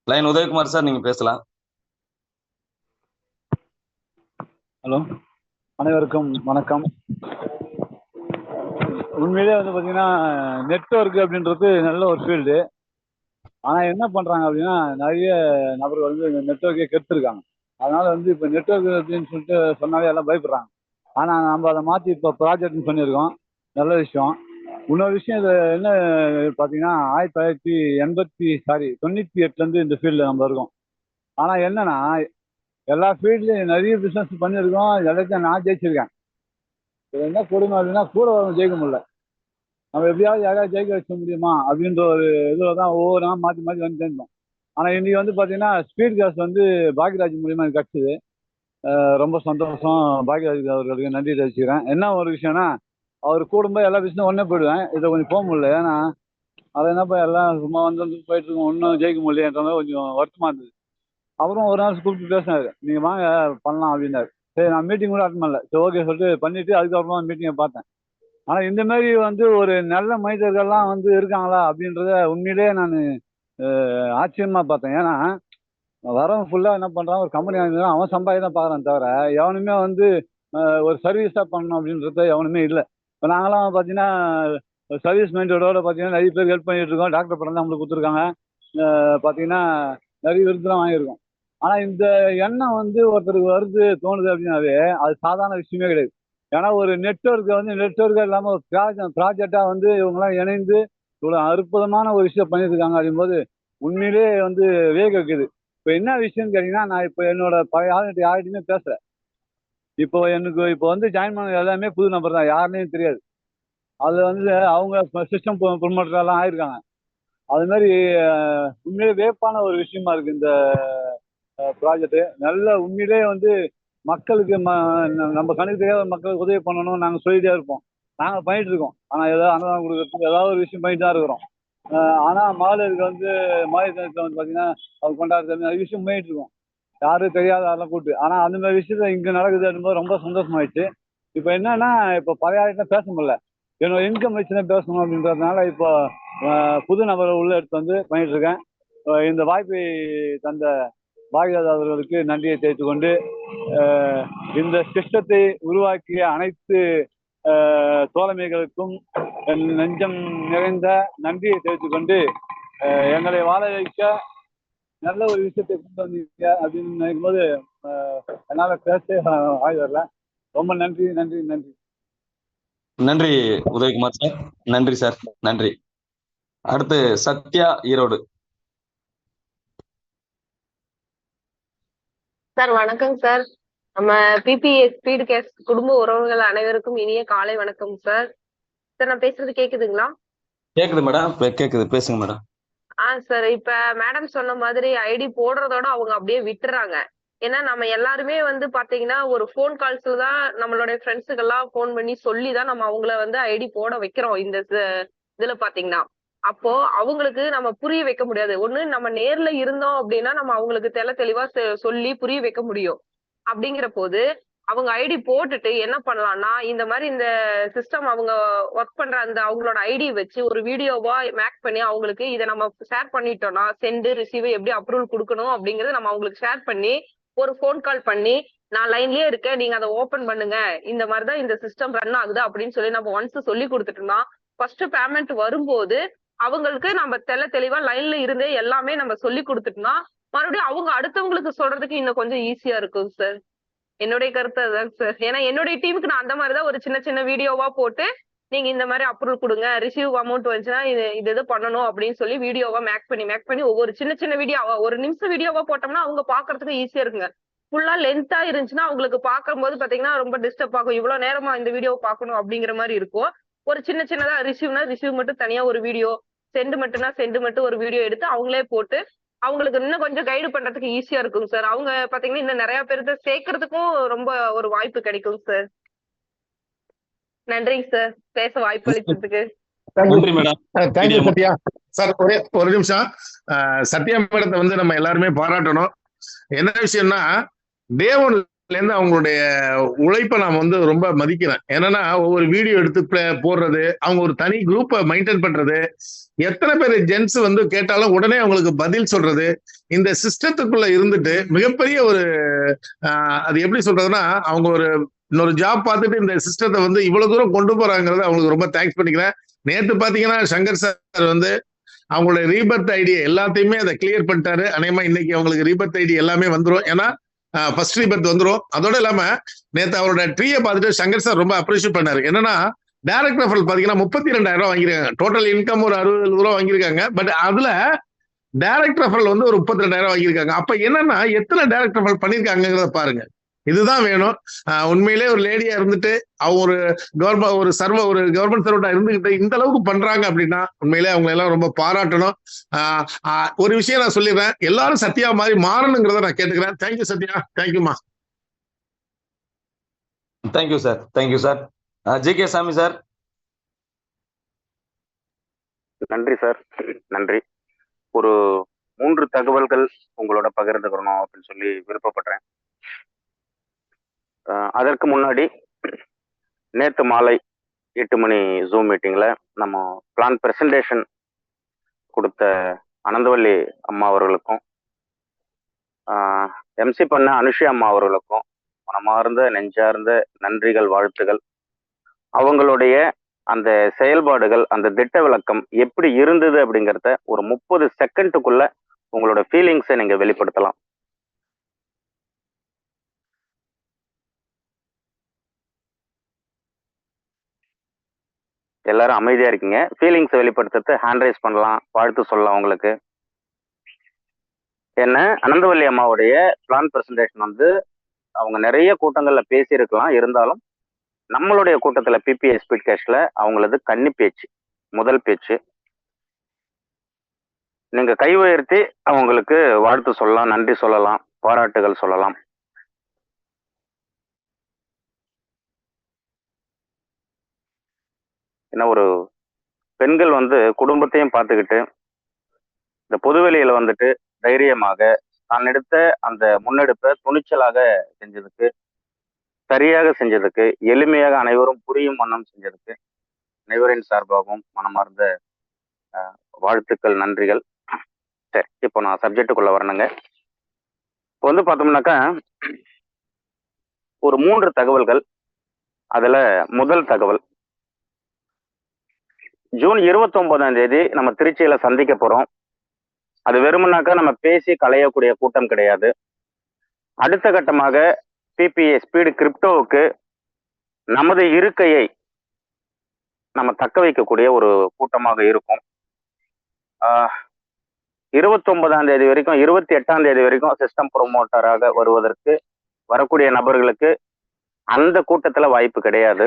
Lion Udhayakumar sir, நீங்க பேசலாம். ஹலோ, அனைவருக்கும் வணக்கம். உண்மையிலே வந்து பார்த்தீங்கன்னா நெட்வொர்க் அப்படின்றது நல்ல ஒரு ஃபீல்டு. ஆனால் என்ன பண்ணுறாங்க அப்படின்னா நிறைய நபர்கள் வந்து இந்த நெட்வொர்க்கே கெடுத்துருக்காங்க. அதனால வந்து இப்போ நெட்வொர்க் அப்படின்னு சொல்லிட்டு சொன்னாலே எல்லாம் பயப்படுறாங்க. ஆனால் நம்ம அதை மாற்றி இப்போ ப்ராஜெக்ட்னு பண்ணியிருக்கோம். நல்ல விஷயம். இன்னொரு விஷயம் இது என்ன பார்த்தீங்கன்னா 98 இந்த ஃபீல்டில் நம்ம இருக்கோம். ஆனால் என்னன்னா எல்லா ஃபீல்ட்லையும் நிறைய பிஸ்னஸ் பண்ணியிருக்கோம். எல்லாத்தையும் நான் ஜெயிச்சிருக்கேன். இது என்ன கொடுமை அப்படின்னா கூட வரவங்க ஜெயிக்க முடியல. நம்ம எப்படியாவது யாரையாவது ஜெயிக்க வைக்க முடியுமா அப்படின்ற ஒரு இதில் தான் ஒவ்வொரு நாள் மாற்றி மாற்றி வந்து சேர்ந்தோம். ஆனால் இன்னைக்கு வந்து பார்த்தீங்கன்னா ஸ்பீட் காஸ்ட் வந்து பாக்யராஜ் மூலியமா எனக்கு கிடச்சிது. ரொம்ப சந்தோஷம். பாக்யராஜ் அவர்களுக்கு நன்றி தெரிவிச்சுக்கிறேன். என்ன ஒரு விஷயம்னா அவர் கூடும்போது எல்லா பிஸ்னஸும் ஒன்றே போயிடுவேன். இதை கொஞ்சம் போக முடியல. ஏன்னா அதை என்னப்பா எல்லாம் சும்மா வந்து போயிட்டு இருக்கோம், ஒன்றும் ஜெயிக்க முடியலன்றத கொஞ்சம் வருத்தமாக இருந்தது. அவரும் ஒரு நாள் கூப்பிட்டு பேசினாரு, நீங்கள் வாங்க பண்ணலாம் அப்படின்னாரு. சரி, நான் மீட்டிங் கூட அட்டன் பண்ணல. சரி, ஓகே சொல்லிட்டு பண்ணிட்டு அதுக்கப்புறமா மீட்டிங்கை பார்த்தேன். ஆனால் இந்த மாதிரி வந்து ஒரு நல்ல மனிதர்கள்லாம் வந்து இருக்காங்களா அப்படின்றத உண்மையிலேயே நான் ஆச்சரியமா பார்த்தேன். ஏன்னா வரவன் ஃபுல்லாக என்ன பண்ணுறான், ஒரு கம்பெனி வாங்கினா அவன் சம்பாதி தான் பார்க்குறான் தவிர எவனுமே வந்து ஒரு சர்வீஸாக பண்ணணும் அப்படின்றத எவனுமே இல்லை. இப்போ நாங்களாம் பார்த்தீங்கன்னா சர்வீஸ் மைண்டோட பார்த்தீங்கன்னா நிறைய பேர் ஹெல்ப் பண்ணிட்டு இருக்கோம். டாக்டர் படம் தான் நம்மளுக்கு கொடுத்துருக்காங்க. பார்த்தீங்கன்னா நிறைய விருதுலாம் வாங்கியிருக்கோம். ஆனால் இந்த எண்ணம் வந்து ஒருத்தருக்கு வருது தோணுது அப்படின்னாவே அது சாதாரண விஷயமே கிடையாது. ஏன்னா ஒரு நெட்வொர்க்கே இல்லாமல் ஒரு ப்ராஜெக்டாக வந்து இவங்கெல்லாம் இணைந்து இவ்வளோ அற்புதமான ஒரு விஷயம் பண்ணியிருக்காங்க அப்படிங்கும்போது உண்மையிலே வந்து வேக வைக்குது. இப்போ என்ன விஷயம்னு கேட்டிங்கன்னா, நான் இப்போ என்னோட பழைய ஆளுகிட்ட யார்கிட்டையுமே பேசுகிறேன். இப்போ வந்து ஜாயின் பண்ண எல்லாமே புது நம்பர் தான், யாருன்னே தெரியாது. அதில் வந்து அவங்க சிஸ்டம் ப்ரொமோட்டரெல்லாம் ஆயிருக்காங்க. அது மாதிரி உண்மையிலே வேப்பான ஒரு விஷயமா இருக்கு இந்த ப்ராஜெக்ட். நல்ல உண்மையிலே வந்து மக்களுக்கு நம்ம கணக்கு தெரியாத மக்களுக்கு உதவி பண்ணணும் நாங்கள் சொல்லிட்டே இருப்போம். நாங்கள் பண்ணிட்டு இருக்கோம். ஆனால் ஏதாவது அன்னதானம் கொடுக்கறதுக்கு ஏதாவது ஒரு விஷயம் பண்ணிட்டு தான் இருக்கிறோம். ஆனால் மாநிலத்துக்கு வந்து மாநிலத்தில் வந்து பார்த்தீங்கன்னா அவங்க கொண்டாடுறது நிறைய விஷயம் பண்ணிட்டு இருக்கோம். யாரும் தெரியாத அதெல்லாம் கூப்பிட்டு. ஆனால் அந்த மாதிரி விஷயத்த இங்கே நடக்குது அப்படிங்கும்போது ரொம்ப சந்தோஷமாயிடுச்சு. இப்போ என்னன்னா இப்போ பழைய ஆளுகிட்ட பேச முடியல. என்னோட இன்கம் வச்சு தான் பேசணும் அப்படின்றதுனால இப்போ புது நபரை உள்ள எடுத்து வந்து பண்ணிட்டு இருக்கேன். இந்த வாய்ப்பை தந்த பாக்யராஜ் அவர்களுக்கு நன்றியை தெரிவித்துக் கொண்டு இந்த சிஸ்டத்தை உருவாக்கிய அனைத்து தோழமைகளுக்கும் என் நெஞ்சம் நிறைந்த நன்றியை தெரிவித்துக் கொண்டு எங்களை வாழ வைக்க நல்ல ஒரு விஷயத்தை கொண்டு வந்தீங்க அப்படின்னு நினைக்கும் போது என்னால் பேச ஆகி வரல. ரொம்ப நன்றி நன்றி நன்றி நன்றி உதயகுமார் சார். நன்றி சார். நன்றி. அடுத்து சத்யா, ஈரோடு. சார் வணக்கம் சார். நம்ம பிபிஎஸ் ஸ்பீடு கேஸ் குடும்ப உறவுகள் அனைவருக்கும் இனிய காலை வணக்கம் சார். சார் நான் பேசுறது கேக்குதுங்களா? கேக்குது மேடம், கேக்குது, பேசுங்க மேடம். சார் இப்ப மேடம் சொன்ன மாதிரி ஐடி போடுறதோட அவங்க அப்படியே விட்டுறாங்க. ஏன்னா நம்ம எல்லாருமே வந்து பாத்தீங்கன்னா ஒரு போன் கால்ஸ்ல தான் நம்மளுடைய ஃப்ரெண்ட்ஸுக்கு எல்லாம் போன் பண்ணி சொல்லிதான் நம்ம அவங்கள வந்து ஐடி போட வைக்கிறோம். இந்த இதுல பாத்தீங்கன்னா அப்போ அவங்களுக்கு நம்ம புரிய வைக்க முடியாது. ஒண்ணு நம்ம நேர்ல இருந்தோம் அப்படின்னா நம்ம அவங்களுக்கு தெளிவா சொல்லி புரிய வைக்க முடியும். அப்படிங்கிற போது அவங்க ஐடி போட்டுட்டு என்ன பண்ணலாம்னா இந்த மாதிரி இந்த சிஸ்டம் அவங்க ஒர்க் பண்ற அந்த அவங்களோட ஐடி வச்சு ஒரு வீடியோவா மேக் பண்ணி அவங்களுக்கு இதை நம்ம ஷேர் பண்ணிட்டோம்னா சென்ட் ரிசீவ் எப்படி அப்ரூவல் கொடுக்கணும் அப்படிங்கறத நம்ம அவங்களுக்கு ஷேர் பண்ணி ஒரு போன் கால் பண்ணி நான் லைன்லயே இருக்கேன் நீங்க அதை ஓபன் பண்ணுங்க இந்த மாதிரிதான் இந்த சிஸ்டம் ரன் ஆகுது அப்படின்னு சொல்லி நம்ம ஒன்ஸ் சொல்லி கொடுத்துட்டோம்னா ஃபர்ஸ்ட் பேமெண்ட் வரும்போது அவங்களுக்கு நம்ம தெளிவா லைன்ல இருந்தே எல்லாமே நம்ம சொல்லி கொடுத்துட்டோம்னா மறுபடியும் அவங்க அடுத்தவங்களுக்கு சொல்றதுக்கு இன்னும் கொஞ்சம் ஈஸியா இருக்கும் சார். என்னுடைய கருத்து அதுதான் சார். ஏன்னா என்னுடைய டீமுக்கு நான் அந்த மாதிரிதான் ஒரு சின்ன வீடியோவா போட்டு நீங்க இந்த மாதிரி அப்ரூவல் கொடுங்க ரிசீவ் அமௌண்ட் வந்துச்சுன்னா இது பண்ணணும் அப்படின்னு சொல்லி வீடியோவா மேக் பண்ணி ஒவ்வொரு சின்ன வீடியோவா ஒரு நிமிஷம் வீடியோவா போட்டோம்னா அவங்க பாக்குறதுக்கு ஈஸியா இருக்குங்க. ஃபுல்லா லென்த்தா இருந்துச்சுன்னா அவங்களுக்கு பார்க்கும்போது பாத்தீங்கன்னா ரொம்ப டிஸ்டர்ப் ஆகும். இவ்வளவு நேரமா இந்த வீடியோவை பார்க்கணும் அப்படிங்கிற மாதிரி இருக்கும். ஒரு சின்னதா ரிசீவ்னா ரிசீவ் மட்டும் தனியா ஒரு வீடியோ, சென்ட் மட்டும் ஒரு வீடியோ எடுத்து அவங்களே போட்டு அவங்களுக்கு இன்னும் கொஞ்சம் கைடு பண்றதுக்கு ஈஸியா இருக்கும் சார். அவங்க பாத்தீங்கன்னா இன்னும் நிறைய பேருக்கு சேர்க்கறதுக்கும் ரொம்ப ஒரு வாய்ப்பு கிடைக்கும் சார். நன்றிங்க சார் பேச வாய்ப்பு அளித்ததுக்கு. நன்றி மேடம். Thank you Sathya sir. ஒரே ஒரு நிமிஷம். சத்யா மேடத்தை வந்து நம்ம எல்லாருமே பாராட்டணும். என்ன விஷயம்னா டே ஒன்ல இருந்து அவங்களுடைய உழைப்பை நான் வந்து ரொம்ப மதிக்கிறேன். என்னன்னா ஒவ்வொரு வீடியோ எடுத்து போடுறது, அவங்க ஒரு தனி குரூப்பை மெயின்டைன் பண்றது, எத்தனை பேர் ஜென்ஸ் வந்து கேட்டாலும் உடனே அவங்களுக்கு பதில் சொல்றது, இந்த சிஸ்டத்துக்குள்ள இருந்துட்டு மிகப்பெரிய ஒரு அது எப்படி சொல்றதுன்னா அவங்க ஒரு இன்னொரு ஜாப் பார்த்துட்டு இந்த சிஸ்டத்தை வந்து இவ்வளவு தூரம் கொண்டு போறாங்கிறது அவங்களுக்கு ரொம்ப தேங்க்ஸ் பண்ணிக்கிறேன். நேற்று பாத்தீங்கன்னா சங்கர் சார் வந்து அவங்களுடைய ரீபர்த் ஐடி எல்லாத்தையுமே அதை கிளியர் பண்ணிட்டாரு. அநேகமா இன்னைக்கு அவங்களுக்கு ரீபர்த் ஐடி எல்லாமே வந்துடும். ஏன்னா ஃபர்ஸ்ட் ரீபர்த் வந்துடும். அதோட இல்லாம நேற்று அவரோட ட்ரீயை பார்த்துட்டு சங்கர் சார் ரொம்ப அப்ரிஷியேட் பண்ணாரு. என்னன்னா டைரக்ட் ரெஃபரல் பாத்தீங்கன்னா 32,000 ரூபாய் வாங்கிருக்காங்க. டோட்டல் இன்கம் ஒரு 60 ரூபா வாங்கியிருக்காங்க. பட் அதுல டைரக்ட் ரெஃபரல் வந்து ஒரு 32,000 வாங்கியிருக்காங்க. அப்ப என்னன்னா எத்தனை டைரக்ட் ரெஃபரல் பண்ணிருக்காங்கிறத பாருங்க. இதுதான் வேணும். உண்மையிலே ஒரு லேடியா இருந்துட்டு அவங்க ஒரு கவர்மெண்ட் சர்வெண்டா இருந்துகிட்டு இந்த அளவுக்கு பண்றாங்க அப்படின்னா உண்மையிலே அவங்க எல்லாம் ரொம்ப பாராட்டணும். ஒரு விஷயம் நான் சொல்லிடுறேன், எல்லாரும் சத்யா மாதிரி மாறணுங்கிறத நான் கேட்டுக்கிறேன். தேங்க்யூ சத்யா. தேங்க்யூமா. Thank you sir. Thank you sir. JK. Samy sir. நன்றி சார். நன்றி. ஒரு 3 தகவல்கள் உங்களோட பகிர்ந்துக்கணும் அப்படின்னு சொல்லி விருப்பப்படுறேன். அதற்கு முன்னாடி நேற்று மாலை 8 மணி ஜூம் மீட்டிங்ல நம்ம பிளான் பிரசன்டேஷன் கொடுத்த அனந்தவல்லி அம்மா அவர்களுக்கும் எம்சி பண்ண அனுஷி அம்மா அவர்களுக்கும் மனமார்ந்த நெஞ்சார்ந்த நன்றிகள், வாழ்த்துகள். அவங்களுடைய அந்த செயல்பாடுகள், அந்த திட்ட விளக்கம் எப்படி இருந்தது அப்படிங்கிறத ஒரு 30 செகண்டுக்குள்ள உங்களோட ஃபீலிங்ஸை நீங்க வெளிப்படுத்தலாம். எல்லாரும் அமைதியா இருக்கீங்க. ஃபீலிங்ஸ் வெளிப்படுத்துறது ஹேண்ட் ரைஸ் பண்ணலாம், வாழ்த்து சொல்லலாம். உங்களுக்கு என்ன அனந்தவல்லி அம்மாவுடைய பிளான் பிரசன்டேஷன் வந்து அவங்க நிறைய கூட்டங்கள்ல பேசியிருக்கலாம். இருந்தாலும் நம்மளுடைய கூட்டத்துல பிபிஎஸ் ஸ்பீட் கேஷ்ல அவங்களது கன்னி பேச்சு, முதல் பேச்சு. நீங்க கை உயர்த்தி அவங்களுக்கு வாழ்த்து சொல்லலாம், நன்றி சொல்லலாம், பாராட்டுகள் சொல்லலாம். ஏன்னா ஒரு பெண்கள் வந்து குடும்பத்தையும் பார்த்துக்கிட்டு இந்த பொதுவெளியில வந்துட்டு தைரியமாக தான் எடுத்த அந்த முன்னெடுப்பை துணிச்சலாக செஞ்சதுக்கு, சரியாக செஞ்சதுக்கு, எளிமையாக அனைவரும் புரியும் வண்ணம் செஞ்சதுக்கு அனைவரின் சார்பாகவும் மனமார்ந்த வாழ்த்துக்கள், நன்றிகள். சரி, இப்போ நான் சப்ஜெக்டுக்குள்ள வரணுங்க. வந்து பார்த்தோம்னாக்கா ஒரு 3 தகவல்கள். அதுல முதல் தகவல், ஜூன் 29ஆம் தேதி நம்ம திருச்சியில சந்திக்க போறோம். அது வெறுமனாக்கா நம்ம பேசி களையக்கூடிய கூட்டம் கிடையாது. அடுத்த கட்டமாக பிபிஏ ஸ்பீடு கிரிப்டோவுக்கு நமது இருக்கையை நம்ம தக்க வைக்கக்கூடிய ஒரு கூட்டமாக இருக்கும். 29ஆம் தேதி வரைக்கும் 28ஆம் தேதி வரைக்கும் சிஸ்டம் ப்ரொமோட்டராக வருவதற்கு வரக்கூடிய நபர்களுக்கு அந்த கூட்டத்துல வாய்ப்பு கிடையாது.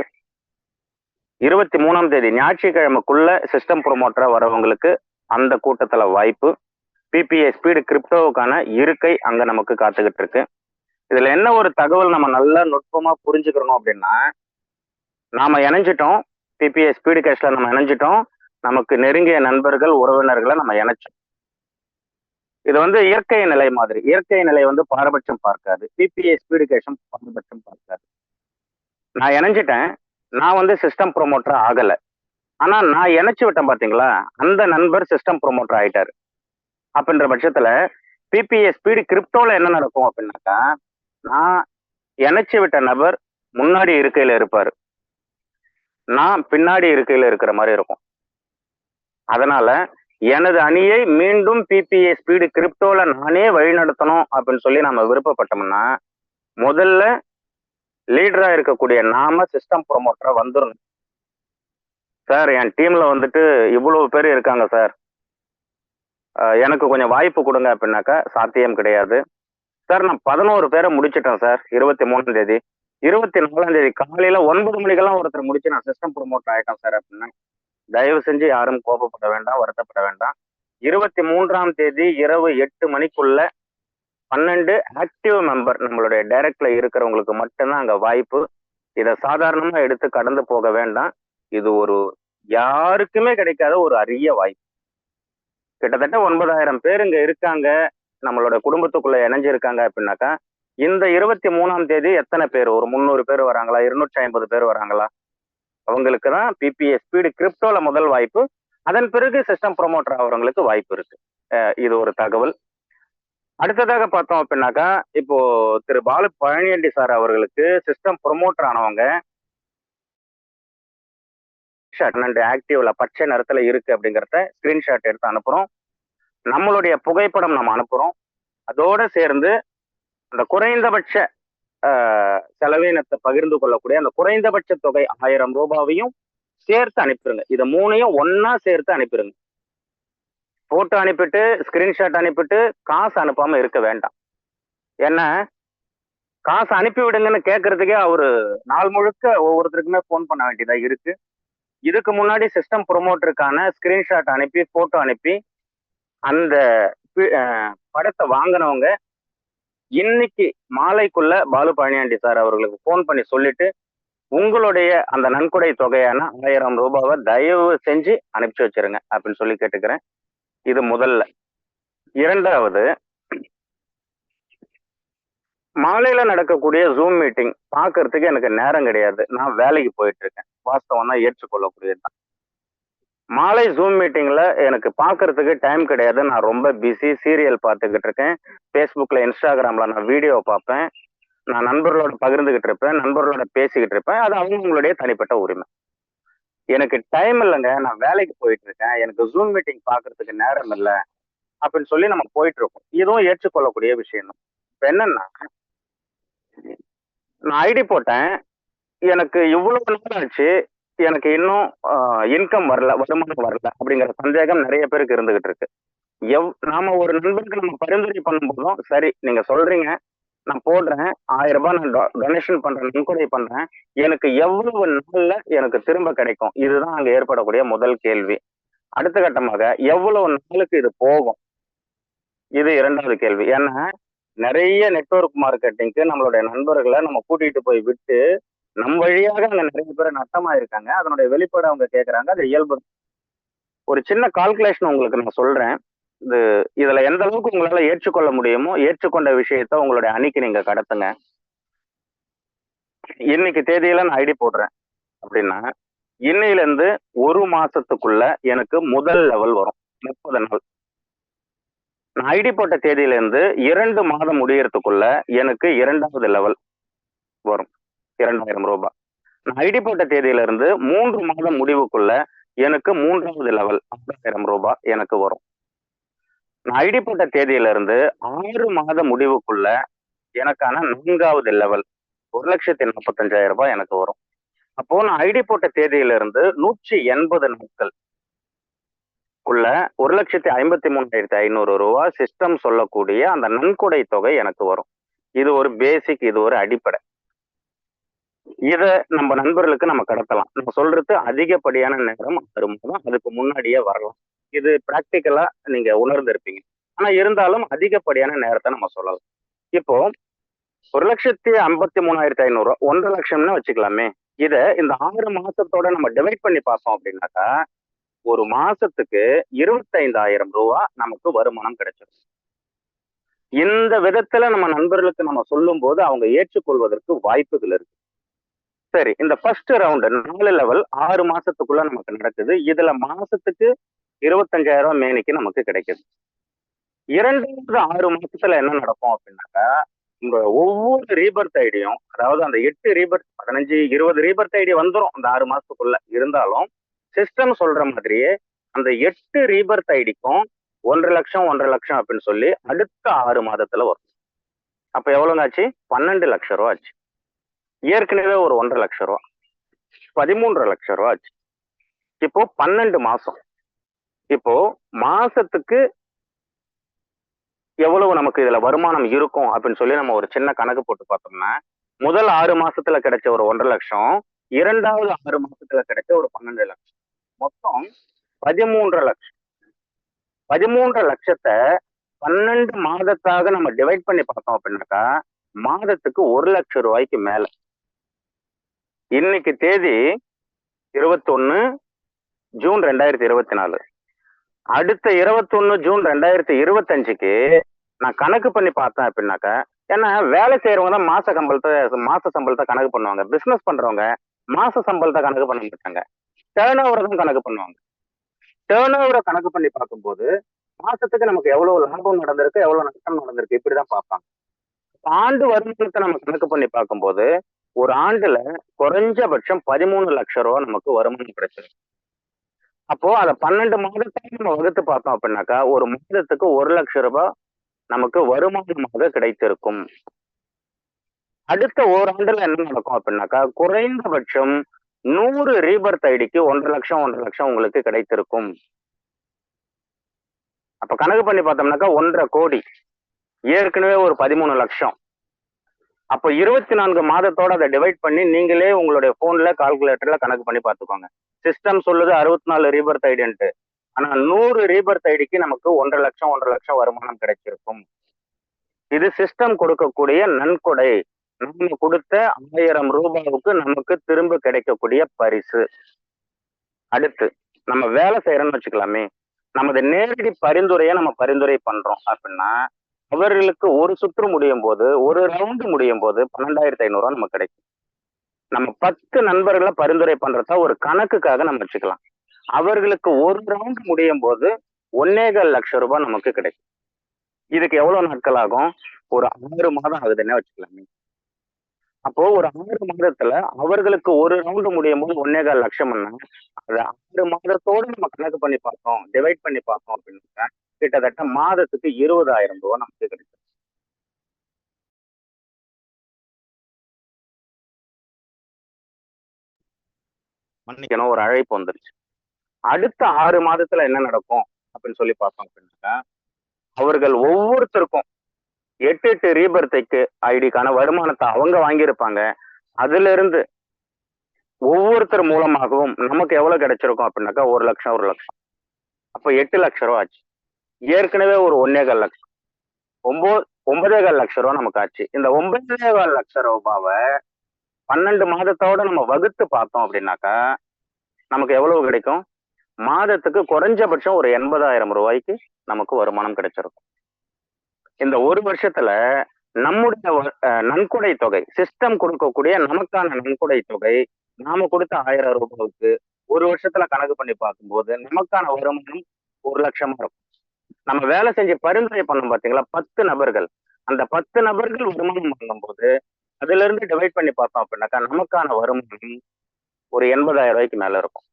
23ஆம் தேதி ஞாயிற்றுக்கிழமைக்குள்ள சிஸ்டம் ப்ரொமோட்டரா வரவங்களுக்கு அந்த கூட்டத்துல வாய்ப்பு. பிபிஏ ஸ்பீடு கிரிப்டோவுக்கான இருக்கை அங்க நமக்கு காத்துக்கிட்டு இருக்கு. இதுல என்ன ஒரு தகவல் நம்ம நல்லா நுட்பமா புரிஞ்சுக்கணும் அப்படின்னா, நாம இணைஞ்சிட்டோம், பிபிஏ ஸ்பீடு கேஷ்ல நம்ம இணைஞ்சிட்டோம், நமக்கு நெருங்கிய நண்பர்கள் உறவினர்களை நம்ம இணைச்சோம். இது வந்து இயற்கை நிலை மாதிரி. இயற்கை நிலை வந்து பாரபட்சம் பார்க்காது, பிபிஏ ஸ்பீடு கேஷும் பாரபட்சம் பார்க்காது. நான் இணைஞ்சிட்டேன், நான் வந்து சிஸ்டம் ப்ரொமோட்டர் ஆகல, ஆனா நான் இணைச்சு விட்டேன் பாத்தீங்களா, அந்த நண்பர் சிஸ்டம் ப்ரொமோட்டர் ஆயிட்டாரு. அப்படின்ற பட்சத்துல பிபிஏ ஸ்பீடு கிரிப்டோல என்ன நடக்கும் அப்படின்னாக்கா, நான் இணைச்சு விட்ட நபர் முன்னாடி இருக்கையில இருப்பாரு, நான் பின்னாடி இருக்கையில இருக்கிற மாதிரி இருக்கும். அதனால எனது அணியை மீண்டும் பிபிஏ ஸ்பீடு கிரிப்டோல நானே வழிநடத்தணும் அப்படின்னு சொல்லி நம்ம விருப்பப்பட்டோம்னா, முதல்ல லீடரா இருக்கக்கூடிய நாம சிஸ்டம் ப்ரொமோட்டரா வந்துடணும். சார், என் டீம்ல வந்துட்டு இவ்வளவு பேர் இருக்காங்க சார், எனக்கு கொஞ்சம் வாய்ப்பு கொடுங்க அப்படின்னாக்கா சாத்தியம் கிடையாது. சார், நான் 11 பேரை முடிச்சிட்டேன் சார் 23ஆம் தேதி, 24ஆம் தேதி காலையில 9 மணிக்கெல்லாம் ஒருத்தர் முடிச்சு நான் சிஸ்டம் ப்ரொமோட்டர் ஆயிட்டேன் சார் அப்படின்னா, தயவு செஞ்சு யாரும் கோபப்பட வேண்டாம், வருத்தப்பட வேண்டாம். 23ஆம் தேதி இரவு 8 மணிக்குள்ள 12 ஆக்டிவ் மெம்பர் நம்மளுடைய டைரக்ட்ல இருக்கிறவங்களுக்கு மட்டும்தான் அங்க வாய்ப்பு. இதை சாதாரணமா எடுத்து கடந்து போக வேண்டாம். இது ஒரு யாருக்குமே கிடைக்காத ஒரு அரிய வாய்ப்பு. கிட்டத்தட்ட 9,000 பேர் இங்க இருக்காங்க, நம்மளோட குடும்பத்துக்குள்ள இணைஞ்சிருக்காங்க அப்படின்னாக்கா, இந்த 23ஆம் தேதி எத்தனை பேர், ஒரு 300 பேர் வராங்களா, 250 பேர் வராங்களா, அவங்களுக்கு தான் பிபிஏ ஸ்பீடு கிரிப்டோல முதல் வாய்ப்பு. அதன் பிறகு சிஸ்டம் ப்ரொமோட்டர் ஆகிறவங்களுக்கு வாய்ப்பு இருக்கு. இது ஒரு தகவல். அடுத்ததாக பார்த்தோம் அப்படின்னாக்கா, இப்போ திரு பாலு பழனியாண்டி சார் அவர்களுக்கு சிஸ்டம் ப்ரொமோட்டர் ஆனவங்க ஆக்டிவ்ல பச்சை நிறத்துல இருக்கு அப்படிங்கிறத ஸ்கிரீன்ஷாட் எடுத்து அனுப்புறோம். நம்மளுடைய புகைப்படம் நம்ம அனுப்புறோம். அதோட சேர்ந்து அந்த குறைந்தபட்ச செலவினத்தை பகிர்ந்து கொள்ளக்கூடிய அந்த குறைந்தபட்ச தொகை 1000 ரூபாவையும் சேர்த்து அனுப்பிடுங்க. இதை 3ஐயும் ஒன்னா சேர்த்து அனுப்பிடுங்க. போட்டோ அனுப்பிட்டு ஸ்கிரீன்ஷாட் அனுப்பிட்டு காசு அனுப்பாம இருக்க வேண்டாம். என்ன காசு அனுப்பி விடுங்கன்னு கேட்கறதுக்கே அவரு நாள் முழுக்க ஒவ்வொருத்தருக்குமே போன் பண்ண வேண்டியதா இருக்கு. இதுக்கு முன்னாடி சிஸ்டம் ப்ரொமோட்டருக்கான ஸ்கிரீன்ஷாட் அனுப்பி போட்டோ அனுப்பி அந்த படத்தை வாங்கினவங்க இன்னைக்கு மாலைக்குள்ள பாலு பழனியாண்டி சார் அவர்களுக்கு போன் பண்ணி சொல்லிட்டு உங்களுடைய அந்த நன்கொடை தொகையான 1000 ரூபாவை தயவு செஞ்சு அனுப்பிச்சு வச்சிருங்க அப்படின்னு சொல்லி கேட்டுக்கிறேன். இது முதல்ல. இரண்டாவது, மாலையில நடக்கக்கூடிய ஜூம் மீட்டிங் பாக்குறதுக்கு எனக்கு நேரம் கிடையாது, நான் வேலைக்கு போயிட்டு இருக்கேன். வாஸ்தவம் தான், ஏற்றுக்கொள்ளக்கூடியதுதான். மாலை ஜூம் மீட்டிங்ல எனக்கு பாக்குறதுக்கு டைம் கிடையாது, நான் ரொம்ப பிஸி, சீரியல் பார்த்துக்கிட்டு இருக்கேன், ஃபேஸ்புக்ல இன்ஸ்டாகிராம்ல நான் வீடியோ பார்ப்பேன், நான் நண்பர்களோட பகிர்ந்துகிட்டு இருப்பேன், நண்பர்களோட பேசிக்கிட்டு இருப்பேன். அது அவங்களுடைய தனிப்பட்ட உரிமை. எனக்கு டைம் இல்லைங்க, நான் வேலைக்கு போயிட்டு இருக்கேன், எனக்கு ஜூம் மீட்டிங் பாக்குறதுக்கு நேரம் இல்லை அப்படின்னு சொல்லி நம்ம போயிட்டு இருக்கோம். இதுவும் ஏற்றுக்கொள்ளக்கூடிய விஷயம் தான். இப்ப என்னன்னா, நான் ஐடி போட்டேன், எனக்கு இவ்வளவு நாள் ஆச்சு, எனக்கு இன்னும் இன்கம் வரல, வருமானம் வரல அப்படிங்கிற சந்தேகம் நிறைய பேருக்கு இருந்துகிட்டு இருக்கு. நாம ஒரு நண்பருக்கு நம்ம பரிந்துரை பண்ணும் போதும், சரி நீங்க சொல்றீங்க, நான் போடுறேன், 1000 ரூபாய் நான் டொனேஷன் பண்றேன், நன்கொடை பண்றேன், எனக்கு எவ்வளவு நாள்ல எனக்கு திரும்ப கிடைக்கும், இதுதான் அங்க ஏற்படக்கூடிய முதல் கேள்வி. அடுத்த கட்டமாக எவ்வளவு நாளுக்கு இது போகும், இது இரண்டாவது கேள்வி. ஏன்னா நிறைய நெட்வொர்க் மார்க்கெட்டிங்க்கு நம்மளுடைய நண்பர்களை நம்ம கூட்டிட்டு போய் விட்டு நம் வழியாக அங்க நிறைய பேர் நட்டமா இருக்காங்க. அதனுடைய வெளிப்பாடு அவங்க கேட்கறாங்க, அது இயல்பு. ஒரு சின்ன கால்குலேஷன் உங்களுக்கு நான் சொல்றேன். இதுல எந்த அளவுக்கு உங்களால ஏற்றுக்கொள்ள முடியுமோ ஏற்றுக்கொண்ட விஷயத்த உங்களுடைய அணிக்கு நீங்க கடத்துங்க. இன்னைக்கு தேதியில நான் ஐடி போடுறேன் அப்படின்னா, இன்னையில இருந்து 1 மாசத்துக்குள்ள எனக்கு முதல் லெவல் வரும், 30 நாள். நான் ஐடி போட்ட தேதியில இருந்து 2 மாதம் முடியறதுக்குள்ள எனக்கு 2வது லெவல் வரும் 2000 ரூபாய். நான் ஐடி போட்ட தேதியில இருந்து 3 மாதம் முடிவுக்குள்ள எனக்கு 3வது லெவல் 5000 ரூபாய் எனக்கு வரும். நான் ஐடி போட்ட தேதியில இருந்து 6 மாத முடிவுக்குள்ள எனக்கான 4வது லெவல் 1,45,000 ரூபாய் எனக்கு வரும். அப்போ நான் ஐடி போட்ட தேதியில இருந்து 180 நாட்கள் 1,53,500 ரூபாய் சிஸ்டம் சொல்லக்கூடிய அந்த நன்கொடை தொகை எனக்கு வரும். இது ஒரு பேசிக், இது ஒரு அடிப்படை. இத நம்ம நண்பர்களுக்கு நம்ம கடத்தலாம். நம்ம சொல்றது அதிகப்படியான நேரம் 6 மாதம், அதுக்கு முன்னாடியே வரலாம். இது பிராக்டிக்கலா நீங்க உணர்ந்திருப்பீங்க. ஆனா இருந்தாலும் அதிகப்படியான நேரத்தை நம்ம சொல்லலாம். இப்போ 1,53,500 ரூபாய் 1,50,000 லட்சம்னு வச்சுக்கலாமே. இத இந்த 6 மாசத்தோட நம்ம டிவைட் பண்ணி பார்த்தோம் அப்படின்னாக்கா ஒரு மாசத்துக்கு 25,000 ரூபாய் நமக்கு வருமானம் கிடைச்சிடும். இந்த விதத்துல நம்ம நண்பர்களுக்கு நம்ம சொல்லும் போது அவங்க ஏற்றுக்கொள்வதற்கு வாய்ப்புகள் இருக்கு. சரி, இந்த ஃபர்ஸ்ட் ரவுண்ட் 4 லெவல் 6 மாசத்துக்குள்ள நமக்கு நடக்குது. இதுல மாசத்துக்கு 25,000 ரூபாய் மேனிக்கு நமக்கு கிடைக்குது. 2வது 6 மாசத்துல என்ன நடக்கும் அப்படின்னாக்கா உங்க ஒவ்வொரு ரீபர்த் ஐடியும், அதாவது அந்த 8 ரீபர்த் 15 20 ரீபர்த் ஐடி வந்துடும் அந்த 6 மாசத்துக்குள்ள. இருந்தாலும் சிஸ்டம் சொல்ற மாதிரியே அந்த 8 ரீபர்த் ஐடிக்கும் 1,00,000 1,00,000 அப்படின்னு சொல்லி அடுத்த 6 மாதத்துல வரும். அப்ப எவ்வளவுங்க ஆச்சு? 12 லட்சம் ரூபாய் ஆச்சு. ஏற்கனவே ஒரு 1,50,000 லட்சம் ரூபாய் 13 லட்சம் ரூபாய் ஆச்சு. இப்போ 12 மாசம். இப்போ மாசத்துக்கு எவ்வளவு நமக்கு இதுல வருமானம் இருக்கும் அப்படின்னு சொல்லி நம்ம ஒரு சின்ன கணக்கு போட்டு பார்த்தோம்னா, முதல் 6 மாசத்துல கிடைச்ச ஒரு 1,50,000 லட்சம், 2வது 6 மாசத்துல கிடைச்ச ஒரு 12 லட்சம், மொத்தம் 13 லட்சம். 13 லட்சத்தை 12 மாதத்தாக நம்ம டிவைட் பண்ணி பார்த்தோம் அப்படின்னாக்கா மாதத்துக்கு 1,00,000 ரூபாய்க்கு மேல. இன்னைக்கு தேதி 21 ஜூன் 2024. அடுத்த 21 ஜூன் 2025க்கு நான் கணக்கு பண்ணி பார்த்தேன் அப்படின்னாக்கா, ஏன்னா வேலை செய்யறவங்க தான் மாச சம்பளத்தை கணக்கு பண்ணுவாங்க. பிசினஸ் பண்றவங்க மாச சம்பளத்தை கணக்கு பண்ண மாட்டாங்க, டேர்ன் ஓவரை தான் கணக்கு பண்ணுவாங்க. டேர்ன் ஓவரை கணக்கு பண்ணி பார்க்கும்போது மாசத்துக்கு நமக்கு எவ்வளவு லாபம் நடந்திருக்கு, எவ்வளவு நஷ்டம் நடந்திருக்கு, இப்படிதான் பார்ப்பாங்க. ஆண்டு வருமானத்தை நம்ம கணக்கு பண்ணி பார்க்கும்போது ஒரு ஆண்டுல குறைஞ்சபட்சம் 13 லட்சம் ரூபாய் நமக்கு வருமானம் கிடைச்சிருக்கு. அப்போ அதை 12 மாதத்துக்கு நம்ம வகுத்து பார்த்தோம் அப்படின்னாக்கா ஒரு மாதத்துக்கு 1,00,000 ரூபாய் நமக்கு வருமானமாக கிடைத்திருக்கும். அடுத்த ஓராண்டுல என்ன நடக்கும் அப்படின்னாக்கா குறைந்தபட்சம் 100 ரீபர்த் ஐடிக்கு 1,00,000 உங்களுக்கு கிடைத்திருக்கும். அப்ப கணக்கு பண்ணி பார்த்தோம்னாக்கா 1,50,000 கோடி, ஏற்கனவே ஒரு 13 லட்சம். அப்போ 24 மாதத்தோட அதை டிவைட் பண்ணி நீங்களே உங்களுடைய போன்ல கால்குலேட்டர்ல கணக்கு பண்ணி பார்த்துக்கோங்க. சிஸ்டம் சொல்லுது 64 ரீபர்த் ஐடின்ட்டு, ஆனா 100 ரீபர்த் ஐடிக்கு நமக்கு 1,50,000 வருமானம் கிடைச்சிருக்கும். இது சிஸ்டம் கொடுக்கக்கூடிய நன்கொடை. நம்ம கொடுத்த 1000 ரூபாய்க்கு நமக்கு திரும்ப கிடைக்கக்கூடிய பரிசு. அடுத்து நம்ம வேலை செய்யறோம்னு வச்சுக்கலாமே, நமது நேரடி பரிந்துரையை நம்ம பரிந்துரை பண்றோம் அப்படின்னா அவர்களுக்கு ஒரு சுற்று முடியும் போது, ஒரு ரவுண்டு முடியும் போது 12,500 ரூபாய் நமக்கு கிடைக்கும். நம்ம 10 நண்பர்களை பரிந்துரை பண்றதா ஒரு கணக்குக்காக நம்ம வச்சுக்கலாம். அவர்களுக்கு ஒரு ரவுண்டு முடியும் போது 1,25,000 லட்சம் ரூபாய் நமக்கு கிடைக்கும். இதுக்கு எவ்வளவு நாட்கள் ஆகும்? ஒரு 6 மாதம் ஆகுதுன்னே வச்சுக்கலாமே. அப்போ ஒரு 6 மாதத்துல அவர்களுக்கு ஒரு ரவுண்டு முடியும் போது 1,25,000 லட்சம்னா அதை 6 மாதத்தோடு நம்ம கணக்கு பண்ணி பார்த்தோம், டிவைட் பண்ணி பார்த்தோம் அப்படின்னா கிட்டத்தட்ட மாதத்துக்கு 20,000 ரூபாய் நமக்கு கிடைக்கும். மன்னிக்கணும், ஒரு அழைப்பு வந்துருச்சு. அடுத்த 6 மாதத்துல என்ன நடக்கும் அப்படின்னு சொல்லி பார்த்தோம் அப்படின்னாக்கா அவர்கள் ஒவ்வொருத்தருக்கும் 8 ரீபர்த்தைக்கு ஐடிக்கான வருமானத்தை அவங்க வாங்கியிருப்பாங்க. அதுல இருந்து ஒவ்வொருத்தர் மூலமாகவும் நமக்கு எவ்வளவு கிடைச்சிருக்கும் அப்படின்னாக்கா 1,00,000. அப்ப 8 லட்சம் ரூபாய் ஆச்சு. ஏற்கனவே ஒரு 1,25,000 லட்சம், 9,500 லட்சம் ரூபாய் நமக்கு ஆச்சு. இந்த 9,500 லட்சம் ரூபாவை 12 மாதத்தோட நம்ம வகுத்து பார்த்தோம் அப்படின்னாக்கா நமக்கு எவ்வளவு கிடைக்கும்? மாதத்துக்கு குறைஞ்சபட்சம் ஒரு 80,000 ரூபாய்க்கு நமக்கு வருமானம் கிடைச்சிருக்கும். இந்த ஒரு வருஷத்துல நம்முடைய நன்கொடை தொகை, சிஸ்டம் கொடுக்கக்கூடிய நமக்கான நன்கொடை தொகை, நாம கொடுத்த 1000 ரூபாய்க்கு ஒரு வருஷத்துல கணக்கு பண்ணி பார்க்கும்போது நமக்கான வருமானம் 1,00,000 இருக்கும். நம்ம வேலை செஞ்சு பரிந்துரை பண்ணோம் பாத்தீங்களா 10 நபர்கள், அந்த 10 நபர்கள் வருமானம் பண்ணும்போது அதுல இருந்து டிவைட் பண்ணி பார்த்தோம் அப்படின்னாக்கா நமக்கான வருமானம் ஒரு 80,000 ரூபாய்க்கு மேல இருக்கும்.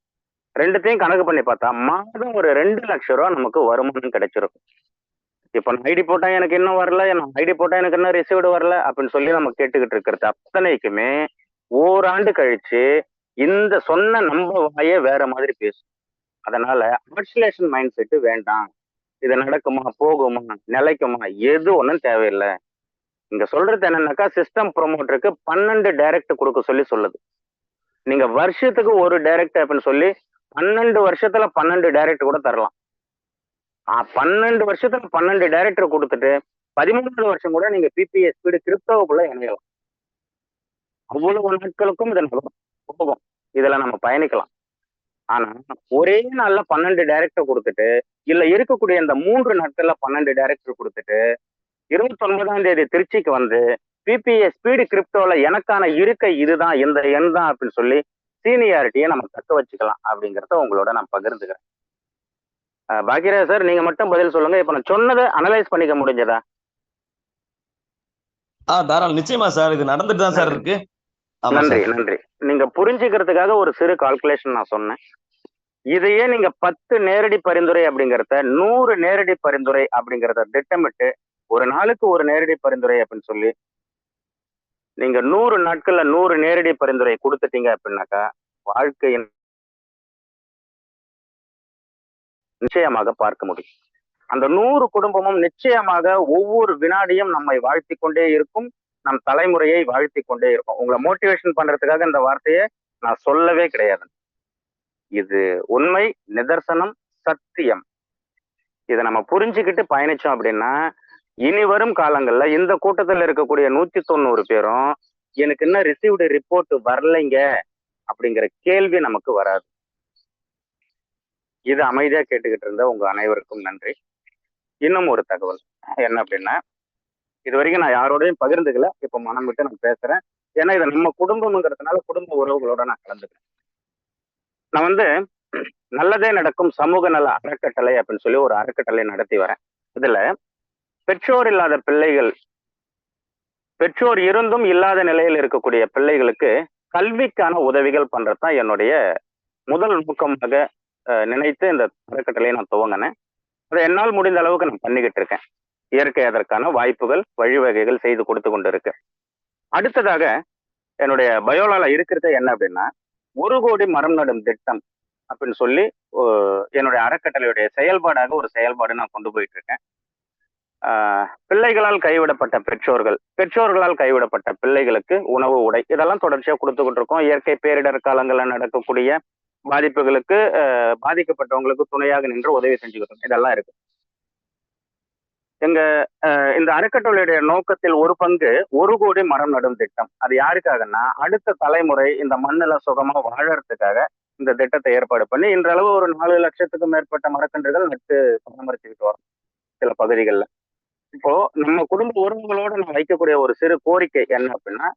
ரெண்டுத்தையும் கணக்கு பண்ணி பார்த்தா மாதம் ஒரு 2 லட்சம் ரூபாய் நமக்கு வருமானம் கிடைச்சிருக்கும். இப்ப நான் ஐடி போட்டா எனக்கு இன்னும் வரல, ஐடி போட்டா எனக்கு இன்னும் ரிசீவ்டு வரல அப்படின்னு சொல்லி நம்ம கேட்டுக்கிட்டு இருக்கிறது அத்தனைக்குமே ஓராண்டு கழிச்சு இந்த சொன்ன நம்ம வாயே வேற மாதிரி பேசும். அதனால ஆசிலேஷன் மைண்ட் செட்டு வேண்டாம். இது நடக்குமா, போகுமா, நிலைக்குமா, எது ஒன்றும் தேவையில்லை. இங்க சொல்றது என்னன்னாக்கா சிஸ்டம் ப்ரொமோட்டருக்கு 12 டைரக்ட் கொடுக்க சொல்லி சொல்லுது. நீங்க வருஷத்துக்கு ஒரு டைரக்ட் அப்படின்னு சொல்லி 12 வருஷத்துல 12 டைரக்ட் கூட தரலாம். 12 வருஷத்துல 12 டைரக்டர் கொடுத்துட்டு 13வது வருஷம் கூட நீங்க பிபிஎஸ் ஸ்பீடு கிரிப்டோவுக்குள்ள இணையலாம். அவ்வளவு நாட்களுக்கும் இதை போகும், இதுல நம்ம பயணிக்கலாம். ஆனா ஒரே நாள்ல 12 டைரக்டர் கொடுத்துட்டு இல்ல இருக்கக்கூடிய இந்த 3 நாட்கள்ல 12 டைரக்டர் கொடுத்துட்டு 29ஆம் தேதி திருச்சிக்கு வந்து பிபிஎஸ் ஸ்பீடு கிரிப்டோல எனக்கான இருக்கை இதுதான், இந்த எண் தான் அப்படின்னு சொல்லி சீனியாரிட்டியை நம்ம தக்க வச்சுக்கலாம் அப்படிங்கிறத உங்களோட நான் பகிர்ந்துக்கிறேன். பாக்கியராஜ் சார், நீங்க மட்டும் பதில் சொல்லுங்க. இப்ப நான் சொன்னதை அனலைஸ் பண்ணிக்க முடிஞ்சதா? தாராளம், நிச்சயமா சார், இது நடந்துட்டு தான் சார் இருக்கு. நன்றி நன்றி. நீங்க புரிஞ்சுக்கிறதுக்காக ஒரு சிறு கால்குலேஷன் நான் சொன்னேன். இதையே நீங்க 10 நேரடி பரிந்துரை அப்படிங்கிறத 100 நேரடி பரிந்துரை அப்படிங்கிறத திட்டமிட்டு ஒரு நாளுக்கு ஒரு நேரடி பரிந்துரை அப்படின்னு சொல்லி நீங்க 100 நாட்கள்ல 100 நேரடி பரிந்துரை கொடுத்துட்டீங்க அப்படின்னாக்கா வாழ்க்கையின் நிச்சயமாக பார்க்க முடியும். அந்த 100 குடும்பமும் நிச்சயமாக ஒவ்வொரு வினாடியும் நம்மை வாழ்த்தி கொண்டே இருக்கும், நம் தலைமுறையை வாழ்த்தி கொண்டே இருக்கும். உங்களை மோட்டிவேஷன் பண்றதுக்காக இந்த வார்த்தையை நான் சொல்லவே கிடையாது. இது உண்மை, நிதர்சனம், சத்தியம். இதை நம்ம புரிஞ்சுக்கிட்டு பயணிச்சோம் அப்படின்னா இனி வரும் காலங்கள்ல இந்த கூட்டத்தில் இருக்கக்கூடிய 190 பேரும் எனக்கு இன்னும் ரிசீவ்டு ரிப்போர்ட் வரலைங்க அப்படிங்கிற கேள்வி நமக்கு வராது. இது அமைதியா கேட்டுக்கிட்டு இருந்த உங்க அனைவருக்கும் நன்றி. இன்னும் ஒரு தகவல் என்ன அப்படின்னா, இது வரைக்கும் நான் யாரோடையும் பகிர்ந்துக்கல, இப்ப மனம் விட்டு நான் பேசுறேன். ஏன்னா இதை நம்ம குடும்பம்ங்கிறதுனால குடும்ப உறவுகளோட நான் கலந்துக்கிறேன். நான் வந்து நல்லதே நடக்கும் சமூக நல அறக்கட்டளை அப்படின்னு சொல்லி ஒரு அறக்கட்டளை நடத்தி வரேன். இதுல பெற்றோர் இல்லாத பிள்ளைகள், பெற்றோர் இருந்தும் இல்லாத நிலையில் இருக்கக்கூடிய பிள்ளைகளுக்கு கல்விக்கான உதவிகள் பண்றதுதான் என்னுடைய முதல் நோக்கமாக நினைத்து இந்த அறக்கட்டளையை நான் துவங்கினேன். அதை என்னால் முடிந்த அளவுக்கு நான் பண்ணிக்கிட்டு இருக்கேன். இயற்கை அதற்கான வாய்ப்புகள், வழிவகைகள் செய்து கொடுத்து கொண்டு இருக்கு. அடுத்ததாக என்னுடைய பயோலால இருக்கிறது என்ன அப்படின்னா, 1 கோடி மரம் நடும் திட்டம் அப்படின்னு சொல்லி என்னுடைய அறக்கட்டளையுடைய செயல்பாடாக ஒரு செயல்பாடு நான் கொண்டு போயிட்டு இருக்கேன். பிள்ளைகளால் கைவிடப்பட்ட பெற்றோர்கள், பெற்றோர்களால் கைவிடப்பட்ட பிள்ளைகளுக்கு உணவு, உடை இதெல்லாம் தொடர்ச்சியா கொடுத்துக்கிட்டு இருக்கோம். இயற்கை பேரிடர் காலங்களில் நடக்கக்கூடிய பாதிப்புகளுக்கு பாதிக்கப்பட்டவங்களுக்கு துணையாக நின்று உதவி செஞ்சுக்கிட்டோம். இதெல்லாம் இருக்கு. எங்க இந்த அறக்கட்டளையுடைய நோக்கத்தில் ஒரு பங்கு 1 கோடி மரம் நடும் திட்டம். அது யாருக்காகன்னா அடுத்த தலைமுறை இந்த மண்ணுல சுகமா வாழறதுக்காக இந்த திட்டத்தை ஏற்பாடு பண்ணி இன்றளவு ஒரு 4 லட்சத்துக்கும் மேற்பட்ட மரக்கன்றுகள் நட்டு பராமரிச்சுக்கிட்டு வரோம் சில பகுதிகளில். இப்போ நம்ம குடும்ப உறவுகளோட நான் வைக்கக்கூடிய ஒரு சிறு கோரிக்கை என்ன அப்படின்னா,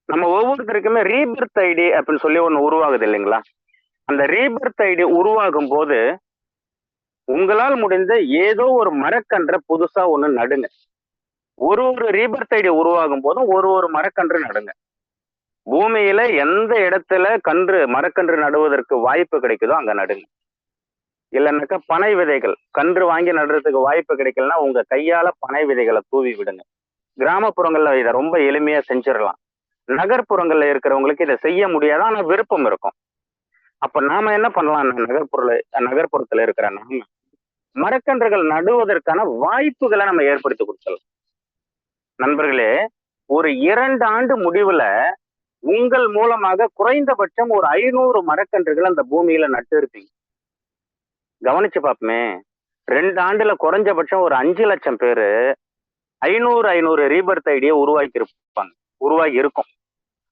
நம்ம ஒவ்வொருத்தருக்குமே ரீபர்த் ஐடி அப்படின்னு சொல்லி ஒண்ணு உருவாகுது இல்லைங்களா? அந்த ரீபர்த் ஐடி உருவாகும் போது உங்களால் முடிந்த ஏதோ ஒரு மரக்கன்றை புதுசா ஒண்ணு நடுங்க. ஒரு ரீபர்த் ஐடி உருவாகும் போதும் ஒரு மரக்கன்று நடுங்க. பூமியில எந்த இடத்துல மரக்கன்று நடுவதற்கு வாய்ப்பு கிடைக்குதோ அங்க நடுங்க. இல்லைன்னாக்கா பனை விதைகள் கன்று வாங்கி நடுறதுக்கு வாய்ப்பு கிடைக்கலன்னா உங்க கையால பனை விதைகளை தூவி விடுங்க. கிராமப்புறங்கள்ல இதை ரொம்ப எளிமையா செஞ்சிடலாம். நகர்ப்புறங்கள்ல இருக்கிறவங்களுக்கு இதை செய்ய முடியாது, ஆனா விருப்பம் இருக்கும். அப்ப நாம என்ன பண்ணலாம், நகர்ப்புறத்துல இருக்கிற நாம மரக்கன்றுகள் நடுவதற்கான வாய்ப்புகளை நம்ம ஏற்படுத்தி கொடுக்கலாம். நண்பர்களே, ஒரு 2 ஆண்டு முடிவுல உங்கள் மூலமாக குறைந்தபட்சம் ஒரு 500 மரக்கன்றுகள் அந்த பூமியில நட்டு இருப்பீங்க. கவனிச்சு பார்ப்போமே, 2 ஆண்டுல குறைஞ்சபட்சம் ஒரு 5 லட்சம் பேரு 500 ரீபர்த் ஐடியை உருவாகி இருக்கும்.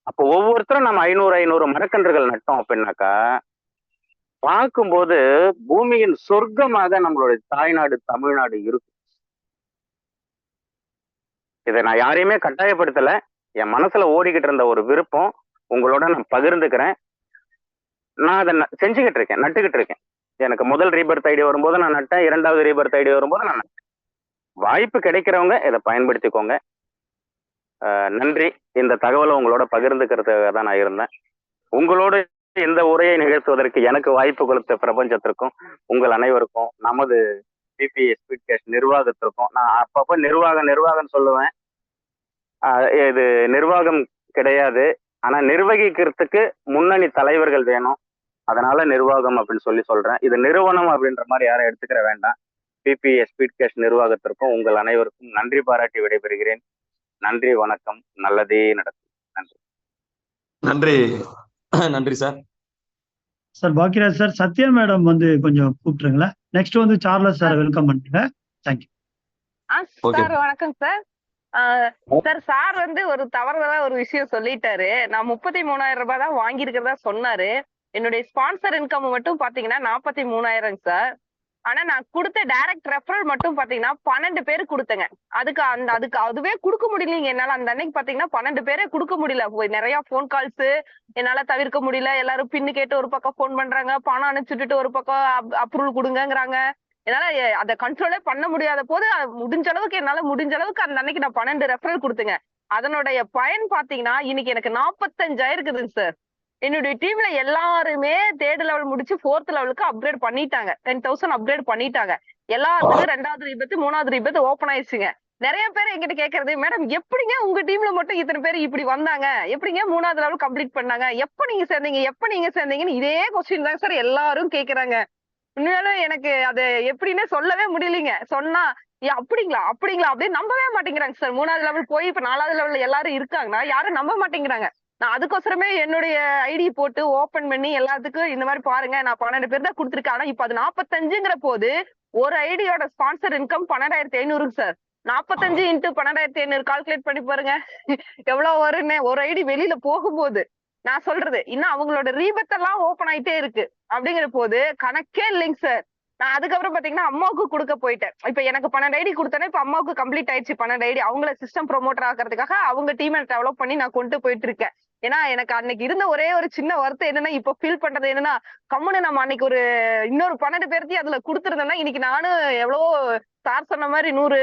அப்போ ஒவ்வொருத்தரும் நம்ம 500 மரக்கன்றுகள் நட்டோம் அப்படின்னாக்கா பார்க்கும்போது பூமியின் சொர்க்கமாக நம்மளுடைய தாய்நாடு தமிழ்நாடு இருக்கும். இதை நான் யாரையுமே கட்டாயப்படுத்தல, என் மனசுல ஓடிக்கிட்டு இருந்த ஒரு விருப்பம் உங்களோட நான் பகிர்ந்துக்கிறேன். நான் அதை செஞ்சுக்கிட்டு இருக்கேன், நட்டுக்கிட்டு இருக்கேன். எனக்கு முதல் ரீபர்த் ஐடி வரும்போது நான் நட்டேன், இரண்டாவது ரீபர்த் ஐடி வரும்போது நான் நட்டேன். வாய்ப்பு கிடைக்கிறவங்க இதை பயன்படுத்திக்கோங்க. நன்றி. இந்த தகவலை உங்களோட பகிர்ந்துக்கிறதுக்காக தான் நான் இருந்தேன். உங்களோடு இந்த உரையை நிகழ்த்துவதற்கு எனக்கு வாய்ப்பு கொடுத்த பிரபஞ்சத்திற்கும் உங்கள் அனைவருக்கும் நமது பிபிஎஸ் ஸ்பீட் கேஷ் நிர்வாகத்திற்கும், நான் அப்பப்போ நிர்வாகம் சொல்லுவேன். இது நிர்வாகம் கிடையாது, ஆனா நிர்வகிக்கிறதுக்கு முன்னணி தலைவர்கள் வேணும். அதனால நிர்வாகம் அப்படின்னு சொல்றேன். இது நிறுவனம் அப்படின்ற மாதிரி யாரும் எடுத்துக்கிற வேண்டாம். பிபிஎஸ் ஸ்பீட் கேஷ் நிர்வாகத்திற்கும் உங்கள் அனைவருக்கும் நன்றி பாராட்டி விடைபெறுகிறேன். நன்றி, வணக்கம். நல்லதே நடக்கும். நன்றி. நன்றி. நன்றி sir. Sir Bhagyaraj sir, Sathya madam வந்து கொஞ்சம் கூப்பிட்டுருங்களா. நெக்ஸ்ட் வந்து சார்லஸ் சார் வெல்கம் பண்ணுங்க. தேங்க்யூ. சார் வணக்கம் சார். சார் வந்து ஒரு தவறுதலா ஒரு விஷயம் சொல்லிட்டாரு. நான் 33,000 ரூபாய் தான் வாங்கியிருக்கிறதா சொன்னாரு. என்னுடைய ஸ்பான்சர் இன்கம் மட்டும் பாத்தீங்கன்னா 43,000 சார். ஆனா நான் கொடுத்த டைரக்ட் ரெஃபரல் மட்டும் பாத்தீங்கன்னா 12 பேர் கொடுத்தேங்க. அதுக்கு அதுவே கொடுக்க முடியலீங்க என்னால. அந்த அன்னைக்கு பாத்தீங்கன்னா 12 பேரே கொடுக்க முடியல. நிறைய போன் கால்ஸ் என்னால தவிர்க்க முடியல. எல்லாரும் பின்னு கேட்டு ஒரு பக்கம் போன் பண்றாங்க, பணம் அனுப்பிச்சுட்டு ஒரு பக்கம் அப்ரூவல் கொடுங்கங்கிறாங்க. என்னால அதை கண்ட்ரோலே பண்ண முடியாத போது என்னால முடிஞ்ச அளவுக்கு அந்த அன்னைக்கு நான் 12 ரெஃபரல் கொடுத்துங்க. அதனுடைய பயன் பாத்தீங்கன்னா இன்னைக்கு எனக்கு 45,000 இருக்குதுங்க சார். என்னுடைய டீம்ல எல்லாருமே 3rd லெவல் முடிச்சு 4th லெவலுக்கு அப்கிரேட் பண்ணிட்டாங்க. 10,000 அப்கிரேட் பண்ணிட்டாங்க. எல்லாத்துக்கும் 2வது ரீபத் 3வது ரீபத் ஓபன் ஆயிடுச்சுங்க. நிறைய பேர் என்கிட்ட கேக்குறது, மேடம் எப்படிங்க உங்க டீம்ல மட்டும் இத்தனை பேர் இப்படி வந்தாங்க, எப்படிங்க 3வது லெவல் கம்ப்ளீட் பண்ணாங்க, எப்ப நீங்க சேர்ந்தீங்கன்னு இதே கொஸ்டின் தான் சார் எல்லாரும் கேக்குறாங்க. உண்மையாலும் எனக்கு அது எப்படின்னு சொல்லவே முடியலீங்க. சொன்னா அப்படிங்களா அப்படின்னு நம்பவே மாட்டேங்கிறாங்க சார். 3வது லெவல் போய் இப்ப 4வது லெவல்ல எல்லாரும் இருக்காங்கன்னா யாரும் நம்ப மாட்டேங்கிறாங்க. நான் அதுக்கோசரமே என்னுடைய ஐடி போட்டு ஓபன் பண்ணி எல்லாத்துக்கும் இந்த மாதிரி பாருங்க, நான் 12 பேர் தான் கொடுத்துருக்கேன். ஆனா இப்ப அது 45ங்கிற போது ஒரு ஐடியோட sponsor income 12,500 sir. 45 into 12,500 calculate பண்ணி பாருங்க எவ்வளவு வருன்னு. ஒரு ஐடி வெளியில போகும்போது நான் சொல்றது இன்னும் அவங்களோட ரீபத் எல்லாம் ஓபன் ஆயிட்டே இருக்கு. அப்படிங்கிற போது கணக்கே இல்லைங்க சார். நான் அதுக்கப்புறம் பாத்தீங்கன்னா அம்மாவுக்கு கொடுக்க போயிட்டேன். இப்ப எனக்கு 12 ஐடி கொடுத்தேன்னா இப்ப அம்மாவுக்கு கம்ப்ளீட் ஆயிடுச்சு 12 ஐடி. அவங்கள சிஸ்டம் ப்ரொமோட்டர் ஆகிறதுக்காக அவங்க டீமை டெவலப் பண்ணி நான் கொண்டு போயிட்டு இருக்கேன். ஏன்னா எனக்கு அன்னைக்கு இருந்த ஒரே ஒரு சின்ன வருத்தம் என்னன்னா, இப்ப ஃபீல் பண்றது என்னன்னா, கம்முன்னு நம்ம அன்னைக்கு ஒரு இன்னொரு 12 பேர்த்தையும் அதுல கொடுத்துருந்தோம்னா இன்னைக்கு நானும் எவ்வளவோ சார் சொன்ன மாதிரி 100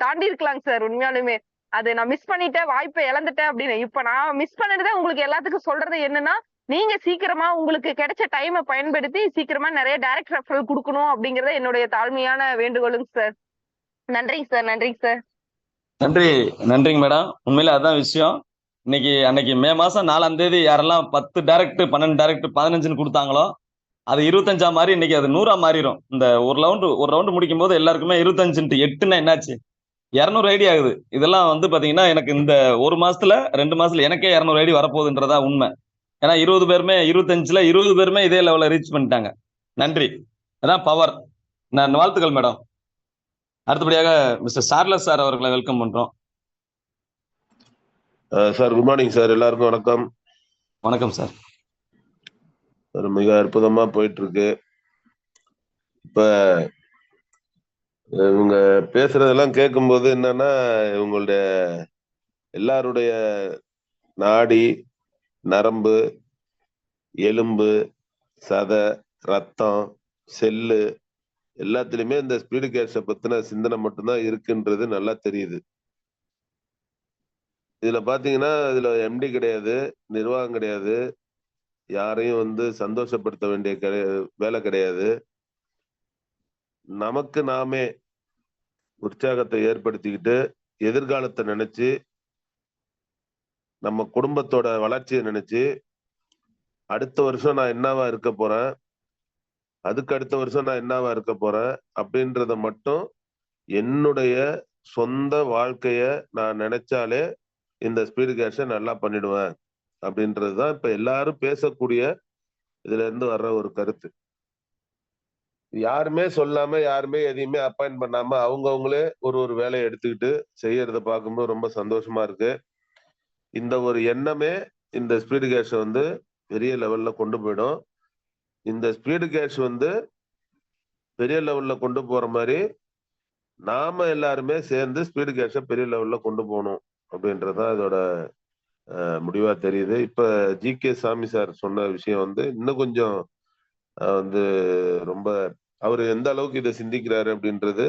தாண்டி இருக்கலாங்க சார். உண்மையாலுமே அது நான் மிஸ் பண்ணிட்டேன், வாய்ப்பை இழந்துட்டேன் அப்படின்னு. இப்ப நான் மிஸ் பண்ணிட்டு உங்களுக்கு எல்லாத்துக்கும் சொல்றது என்னன்னா, நீங்க சீக்கிரமா உங்களுக்கு கிடைச்ச டைமை பயன்படுத்தி சீக்கிரமா நிறைய டைரக்ட் ரெஃபரல் கொடுக்கணும் அப்படிங்கறத என்னுடைய தாழ்மையான வேண்டுகோளுங்க சார். நன்றிங்க சார். நன்றிங்க மேடம். உண்மையில அதான் விஷயம். அன்னைக்கு மே மாசம் 4ஆம் தேதி யாரெல்லாம் 10 டைரக்ட் 12 டைரக்ட் 15 கொடுத்தாங்களோ அது 25 மாறி இன்னைக்கு அது 100 மாறிடும். இந்த ஒரு ரவுண்டு முடிக்கும் போது எல்லாருக்குமே 25 × 8ன்னா என்னாச்சு 200 ஐடி ஆகுது. இதெல்லாம் வந்து பாத்தீங்கன்னா எனக்கு இந்த 1 மாசத்துல 2 மாசத்துல எனக்கே 200 ஐடி வரப்போகுதுன்றதா உண்மை. ஏன்னா 20 பேருமே 25ல 20 பேருமே இதே லெவலில் ரீச் பண்ணிட்டாங்க. நன்றி. அதான் பவர். நான் வாழ்த்துக்கள் மேடம். அடுத்தபடியாக மிஸ்டர் சார்லஸ் சார் அவர்களை வெல்கம் பண்றோம். Sir good morning sir. எல்லாருக்கும் வணக்கம். வணக்கம் சார். மிக அற்புதமா போயிட்டு இருக்கு. இப்ப இவங்க பேசுறதெல்லாம் கேட்கும்போது என்னன்னா, இவங்களுடைய எல்லாருடைய நாடி நரம்பு எலும்பு சதை ரத்தம் செல்லு எல்லாத்துலயுமே இந்த ஸ்பீடு கேஷை பத்தின சிந்தனை மட்டும்தான் இருக்குன்றது நல்லா தெரியுது. இதுல பாத்தீங்கன்னா இதுல எம்டி கிடையாது, நிர்வாகம் கிடையாது, யாரையும் வந்து சந்தோஷப்படுத்த வேண்டிய வேலை கிடையாது. நமக்கு நாமே உற்சாகத்தை ஏற்படுத்திக்கிட்டு எதிர்காலத்தை நினைச்சு நம்ம குடும்பத்தோட வளர்ச்சியை நினைச்சு அடுத்த வருஷம் நான் என்னவா இருக்க போறேன், அதுக்கு அடுத்த வருஷம் நான் என்னவா இருக்க போறேன் அப்படின்றத மட்டும் என்னுடைய சொந்த வாழ்க்கைய நான் நினைச்சாலே இந்த ஸ்பீடு கேஷை நல்லா பண்ணிடுவேன் அப்படின்றதுதான் இப்ப எல்லாரும் பேசக்கூடிய இதுல இருந்து வர்ற ஒரு கருத்து. யாருமே சொல்லாம யாருமே எதையுமே அப்பாயிண்ட் பண்ணாம அவங்கவுங்களே ஒரு வேலையை எடுத்துக்கிட்டு செய்யறத பார்க்கும்போது ரொம்ப சந்தோஷமா இருக்கு. இந்த ஒரு எண்ணமே இந்த ஸ்பீடு கேஷை வந்து பெரிய லெவல்ல கொண்டு போயிடும். இந்த ஸ்பீடு கேஷ் வந்து பெரிய லெவல்ல கொண்டு போற மாதிரி நாம எல்லாருமே சேர்ந்து ஸ்பீடு கேஷை பெரிய லெவல்ல கொண்டு போகணும் அப்படின்றதான் இதோட முடிவா தெரியுது. இப்ப ஜி.கே. சாமி சார் சொன்ன விஷயம் வந்து இன்னும் கொஞ்சம் வந்து ரொம்ப அவர் எந்த அளவுக்கு இதை சிந்திக்கிறாரு அப்படின்றது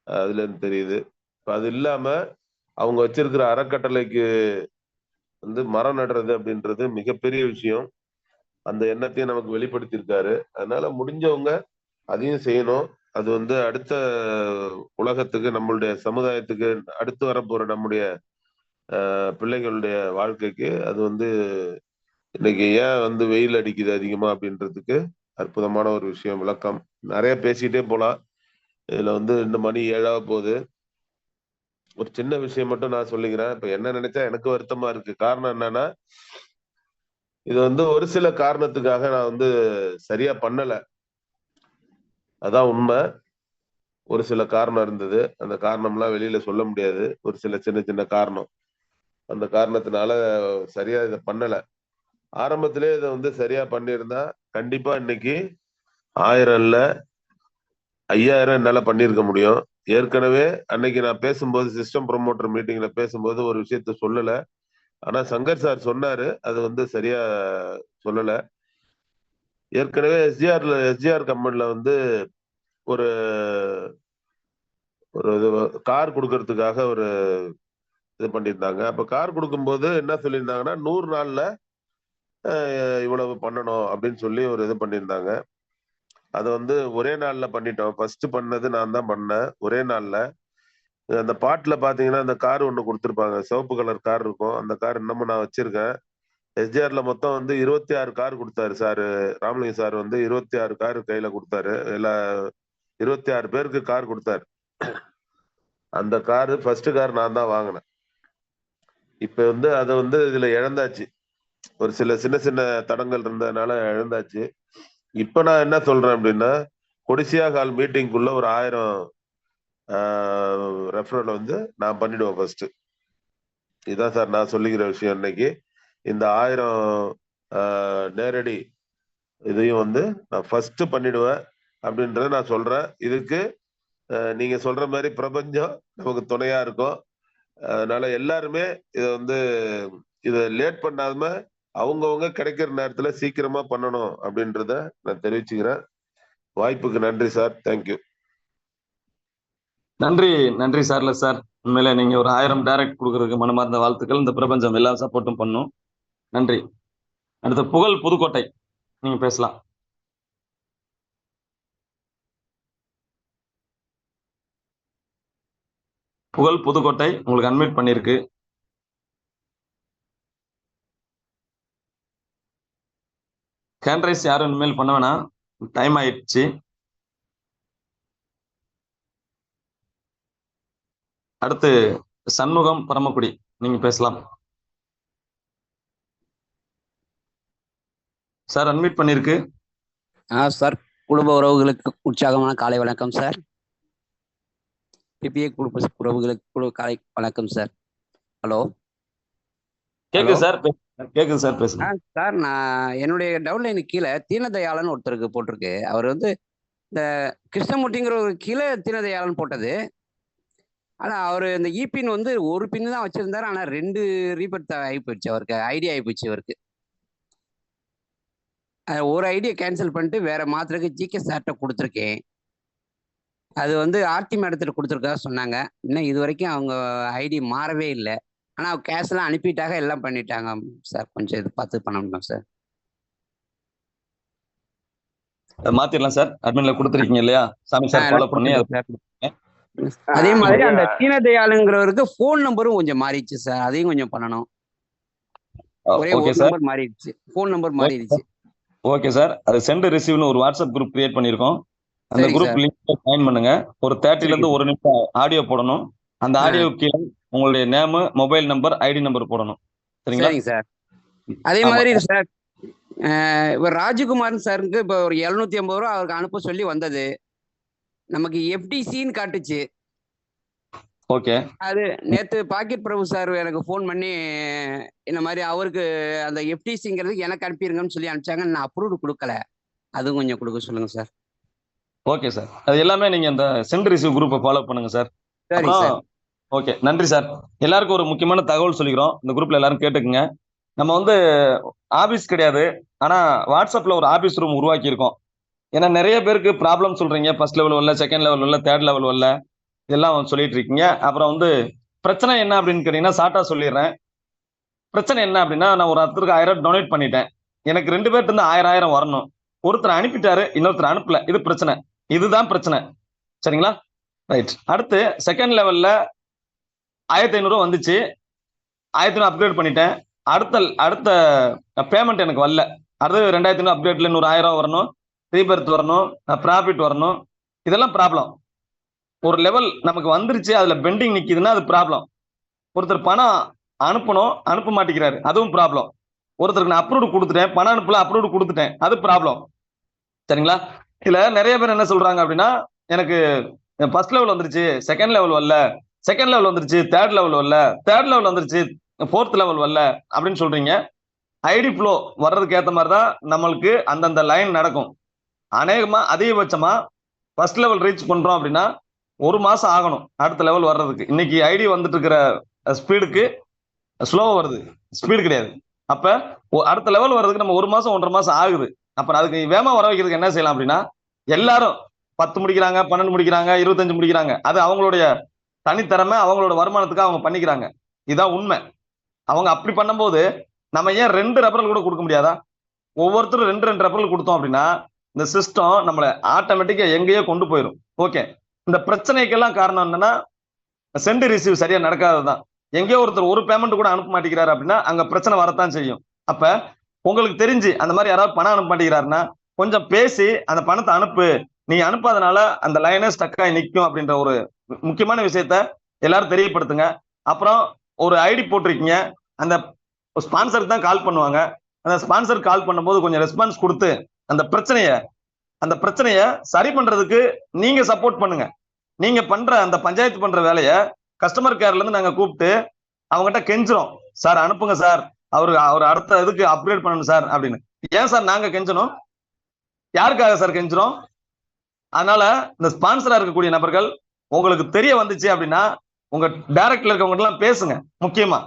அதுல இருந்து தெரியுது. இப்ப அது இல்லாம அவங்க வச்சிருக்கிற அறக்கட்டளைக்கு வந்து மரம் நடுறது அப்படின்றது மிகப்பெரிய விஷயம். அந்த எண்ணத்தையும் நமக்கு வெளிப்படுத்தியிருக்காரு. அதனால முடிஞ்சவங்க அதையும் செய்யணும். அது வந்து அடுத்த உலகத்துக்கு, நம்மளுடைய சமுதாயத்துக்கு, அடுத்து வரப்போற நம்முடைய பிள்ளைகளுடைய வாழ்க்கைக்கு அது வந்து இன்னைக்கு ஏன் வந்து வெயில் அடிக்குது அதிகமா அப்படின்றதுக்கு அற்புதமான ஒரு விஷயம், விளக்கம். நிறைய பேசிட்டே போலாம். இதுல வந்து இந்த மணி 7 போகுது. ஒரு சின்ன விஷயம் மட்டும் நான் சொல்லிக்கிறேன். இப்ப என்ன நினைச்சா எனக்கு வருத்தமா இருக்கு. காரணம் என்னன்னா, இது வந்து ஒரு சில காரணத்துக்காக நான் வந்து சரியா பண்ணல. அதான் உண்மை. ஒரு சில காரணம் இருந்தது. அந்த காரணம்லாம் வெளியில சொல்ல முடியாது. ஒரு சில சின்ன சின்ன காரணம். அந்த காரணத்தினால சரியா இதை பண்ணல. ஆரம்பத்திலே இதை வந்து சரியா பண்ணியிருந்தா கண்டிப்பா இன்னைக்கு 1000 இல்ல 5000 என்னால பண்ணியிருக்க முடியும். ஏற்கனவே அன்னைக்கு நான் பேசும்போது சிஸ்டம் ப்ரொமோட்டர் மீட்டிங்ல பேசும்போது ஒரு விஷயத்த சொல்லல. ஆனா சங்கர் சார் சொன்னாரு. அது வந்து சரியா சொல்லல. ஏற்கனவே எஸ்ஜிஆர் கம்பெனில வந்து ஒரு ஒரு கார் கொடுக்கறதுக்காக ஒரு இது பண்ணியிருந்தாங்க. அப்ப கார் கொடுக்கும்போது என்ன சொல்லியிருந்தாங்கன்னா 100 நாள்ல இவ்வளவு பண்ணணும் அப்படின்னு சொல்லி ஒரு இது பண்ணியிருந்தாங்க. அதை வந்து ஒரே நாள்ல பண்ணிட்டோம். ஃபர்ஸ்ட் பண்ணது நான் தான் பண்ணேன். ஒரே நாள்ல. அந்த பாட்டுல பாத்தீங்கன்னா அந்த கார் ஒண்ணு கொடுத்துருப்பாங்க. சிவப்பு கலர் கார் இருக்கும். அந்த கார் இன்னமும் நான் வச்சிருக்கேன். எஸ்ஜிஆர்ல மொத்தம் வந்து 26 கார் கொடுத்தாரு சார். ராமலிங்க சார் வந்து 26 கார் கையில கொடுத்தாரு. எல்லா 26 பேருக்கு கார் கொடுத்தாரு. அந்த காரு ஃபர்ஸ்ட் கார் நான் தான் வாங்கினேன். இப்ப வந்து அதை வந்து இதுல இழந்தாச்சு. ஒரு சில சின்ன சின்ன தடங்கள் இருந்ததுனால இழந்தாச்சு. இப்ப நான் என்ன சொல்றேன் அப்படின்னா, கொடிசியா ஹால் மீட்டிங்குள்ள ஒரு 1000 ரெஃபரல் வந்து நான் பண்ணிடுவேன் ஃபர்ஸ்ட். இதான் சார் நான் சொல்லிக்கிற விஷயம். இன்னைக்கு இந்த 1000 நேரடி இதையும் வந்து நான் ஃபர்ஸ்ட் பண்ணிடுவேன் அப்படின்றத நான் சொல்றேன். இதுக்கு நீங்க சொல்ற மாதிரி பிரபஞ்சம் நமக்கு துணையா இருக்கும். அதனால எல்லாருமே இதை வந்து இதை லேட் பண்ணாம அவங்கவுங்க கிடைக்கிற நேரத்துல சீக்கிரமா பண்ணணும் அப்படின்றத நான் தெரிவிச்சுக்கிறேன். வாய்ப்புக்கு நன்றி சார். தேங்க்யூ. நன்றி சார்ல சார். உண்மையில நீங்க ஒரு 1000 டைரக்ட் கொடுக்கறதுக்கு மனமார்ந்த வாழ்த்துக்கள். இந்த பிரபஞ்சம் எல்லா சப்போர்ட்டும் பண்ணும். நன்றி. அடுத்த புகழ் புதுக்கோட்டை, நீங்க பேசலாம். புகழ் புதுக்கோட்டை உங்களுக்கு அட்மிட் பண்ணிருக்கு. ஹேண்ட் ரைஸ் யாரும் இனிமேல் பண்ண வேணாம். டைம் ஆயிடுச்சு. அடுத்து சண்முகம் பரமக்குடி, நீங்க பேசலாம் சார். அட்மிட் பண்ணிருக்கு. சார், குடும்ப உறவுகளுக்கு உற்சாகமான காலை வணக்கம் சார். பிபிஏ குடும்ப உறவுகளுக்கு காலை வணக்கம் சார். ஹலோ, கேக்குது சார். கேக்குது சார், பேசுங்க சார். நான் என்னுடைய டவுன்லைனுக்கு கீழே தீனதயாளன் ஒருத்தருக்கு போட்டிருக்கு. அவர் வந்து இந்த கிருஷ்ணமூர்த்திங்கிற ஒரு கீழே தீனதயாளன் போட்டது. ஆனா அவர் இந்த இபின் வந்து ஒரு பின் தான் வச்சிருந்தாரு. ஆனா 2 ரீபர்த் ஆகி போயிடுச்சு. அவருக்கு ஐடியா ஆகி போச்சு. அவருக்கு ஒரு ஐடியா கேன்சல் பண்ணிட்டு வேற மாத்திரக்கு ஜிகே சார்ட்ட கொடுத்துருக்கேன். அது வந்து ஆர்த்தி மேடத்துல கொடுத்துருக்கா சொன்னாங்க. இன்னும் இது வரைக்கும் அவங்க ஐடி மாறவே இல்லை. ஆனா கேஷ் எல்லாம் அனுப்பிட்டாங்க, எல்லாம் பண்ணிட்டாங்க சார். கொஞ்சம் இது பார்த்து பண்ண முடியும் சார். மாத்திரலாம் சார். அட்மின்ல கொடுத்துருக்கீங்க இல்லையா சாமி சார், ஃபாலோ பண்ணி அதே மாதிரி அந்த தீனதயாளுங்கிறவருக்கு போன் நம்பரும் கொஞ்சம் மாறிடுச்சு சார். அதையும் கொஞ்சம் பண்ணணும். ஒரே ஒரு நம்பர் மாறிடுச்சு, போன் நம்பர் மாறிடுச்சு. Okay sir. அது சென்ட் ரிசீவ்னு ஒரு வாட்ஸ்அப் குரூப் கிரியேட் பண்ணிருக்கோம். அந்த குரூப் லிங்க் ஜாயின் பண்ணுங்க. ஒரு 30ல இருந்து 1 நிமிஷம் ஆடியோ போடணும். அந்த ஆடியோ கீழே உங்களுடைய name, mobile number, ID number போடணும். சரிங்களா சார்? அதே மாதிரி சார், இவர் ராஜகுமார் சாருக்கு இப்போ ஒரு 750 ரூபா அவருக்கு அனுப்ப சொல்லி வந்தது. நமக்கு எஃப்டிசின்னு காட்டுச்சு. ஓகே. அது நேத்து பாக்கெட் பிரபு சார் எனக்கு ஃபோன் பண்ணி இந்த மாதிரி அவருக்கு அந்த எஃப்டிசிங்கிறதுக்கு எனக்கு அனுப்பிடுங்கன்னு சொல்லி அனுப்பிச்சாங்க. நான் அப்ரூவ் கொடுக்கல. அதுவும் கொஞ்சம் கொடுக்க சொல்லுங்க சார். Okay sir. அது எல்லாமே நீங்க அந்த சென்ட் ரிசீவ் குரூப்பை ஃபாலோ பண்ணுங்க சார். சரி சார். ஓகே, நன்றி சார். எல்லாருக்கும் ஒரு முக்கியமான தகவல் சொல்லிக்கிறோம். இந்த குரூப்ல எல்லாரும் கேட்டுக்குங்க. நம்ம வந்து ஆபீஸ் கிடையாது, ஆனா வாட்ஸ்அப்ல ஒரு ஆபீஸ் ரூம் உருவாக்கி இருக்கோம். ஏன்னா நிறைய பேருக்கு ப்ராப்ளம் சொல்றீங்க, ஃபர்ஸ்ட் லெவல் வரல, செகண்ட் லெவல் வரல, தேர்ட் லெவல் வரல, இதெல்லாம் சொல்லிட்டு இருக்கீங்க. அப்புறம் வந்து பிரச்சனை என்ன அப்படின்னு கேட்டீங்கன்னா ஷார்ட்டா சொல்லிடுறேன். பிரச்சனை என்ன அப்படின்னா, நான் ஒரு ஒருத்தருக்கு 1000 டொனேட் பண்ணிட்டேன். எனக்கு 2 பேர்ட்ட இருந்து 1000 வரணும். ஒருத்தர் அனுப்பிட்டாரு, இன்னொருத்தர் அனுப்பல. இது பிரச்சனை. இதுதான் பிரச்சனை. சரிங்களா? ரைட். அடுத்து செகண்ட் லெவல்ல 1500 வந்துச்சு. 1500 அப்கிரேட் பண்ணிட்டேன். அடுத்த பேமெண்ட் எனக்கு வரல. அடுத்து 2500 அப்கிரேட்ல இன்னொரு 1000 வரணும், ரீபர்த் வரணும், ப்ராஃபிட் வரணும். இதெல்லாம் ப்ராப்ளம். ஒரு லெவல் நமக்கு வந்துருச்சு, அதுல பெண்டிங் நிக்குதுன்னா அது ப்ராப்ளம். ஒருத்தர் பணம் அனுப்பணும், அனுப்ப மாட்டேங்கிறாரு, அதுவும் ப்ராப்ளம். ஒருத்தருக்கு நான் அப்ரூவ் கொடுத்துட்டேன், பணம் அனுப்பல, அப்ரூவ் கொடுத்துட்டேன், அது ப்ராப்ளம். சரிங்களா? இதுல நிறைய பேர் என்ன சொல்றாங்க அப்படின்னா, எனக்கு ஃபர்ஸ்ட் லெவல் வந்துருச்சு, செகண்ட் லெவல் வரல, செகண்ட் லெவல் வந்துருச்சு, தேர்ட் லெவல் வரல, தேர்ட் லெவல் வந்துருச்சு, ஃபோர்த் லெவல் வரல அப்படின்னு சொல்றீங்க. ஐடி ஃப்ளோ வர்றதுக்கு ஏற்ற மாதிரி தான் நம்மளுக்கு அந்தந்த லைன் நடக்கும். அநேகமா அதிகபட்சமா ஃபர்ஸ்ட் லெவல் ரீச் பண்றோம் அப்படின்னா 1 மாசம் ஆகணும் அடுத்த லெவல் வர்றதுக்கு. இன்னைக்கு ஐடி வந்துட்டு இருக்கிற ஸ்பீடுக்கு ஸ்லோவா வருது, ஸ்பீடு கிடையாது. அப்ப அடுத்த லெவல் வர்றதுக்கு நம்ம 1 மாசம் 1.5 மாசம் ஆகுது. அப்ப அதுக்கு வேகமா வர வைக்கிறதுக்கு என்ன செய்யலாம் அப்படின்னா, எல்லாரும் 10 முடிக்கிறாங்க, 12 முடிக்கிறாங்க, 25 முடிக்கிறாங்க. அது அவங்களுடைய தனித்திறமை, அவங்களோட வருமானத்துக்கு அவங்க பண்ணிக்கிறாங்க. இதான் உண்மை. அவங்க அப்படி பண்ணும்போது நம்ம ஏன் 2 ரெஃபரல் கூட கொடுக்க முடியாதா? ஒவ்வொருத்தரும் 2 ரெஃபரல் கொடுத்தோம் அப்படின்னா இந்த சிஸ்டம் நம்மளை ஆட்டோமேட்டிக்கா எங்கேயோ கொண்டு போயிடும். ஓகே, இந்த பிரச்சனைக்கெல்லாம் காரணம் என்னன்னா சென்ட் ரிசீவ் சரியா நடக்காததுதான். எங்கேயோ ஒருத்தர் ஒரு பேமெண்ட் கூட அனுப்ப மாட்டேங்கிறாரு அப்படின்னா அங்க பிரச்சனை வரத்தான் செய்யும். அப்ப உங்களுக்கு தெரிஞ்சு அந்த மாதிரி யாராவது பணம் அனுப்ப மாட்டேங்கிறாருன்னா கொஞ்சம் பேசி அந்த பணத்தை அனுப்பு, நீ அனுப்பாதனால அந்த லைனே ஸ்டக் ஆகி நிற்கும் அப்படின்ற ஒரு முக்கியமான விஷயத்த எல்லாரும் தெரியப்படுத்துங்க. அப்புறம் ஒரு ஐடி போட்டிருக்கீங்க, அந்த ஸ்பான்சருக்கு தான் கால் பண்ணுவாங்க. அந்த ஸ்பான்சர் கால் பண்ணும்போது கொஞ்சம் ரெஸ்பான்ஸ் கொடுத்து அந்த பிரச்சனைய சரி பண்றதுக்கு நீங்க சப்போர்ட் பண்ணுங்க. நீங்க பண்ற அந்த பஞ்சாயத்து பண்ற வேலையை கஸ்டமர் கேர்ல இருந்து நாங்க கூப்பிட்டு அவங்ககிட்ட கெஞ்சுறோம், சார் அனுப்புங்க சார், அவர் அடுத்த இதுக்கு அப்கிரேட் பண்ணணும் சார் அப்படின்னு. ஏன் சார் நாங்க கெஞ்சணும்? யாருக்காக சார் கெஞ்சுறோம்? அதனால இந்த ஸ்பான்சரா இருக்கக்கூடிய நபர்கள் உங்களுக்கு தெரிய வந்துச்சு அப்படின்னா உங்க டைரக்ட்ல இருக்கவங்க எல்லாம் பேசுங்க முக்கியமா.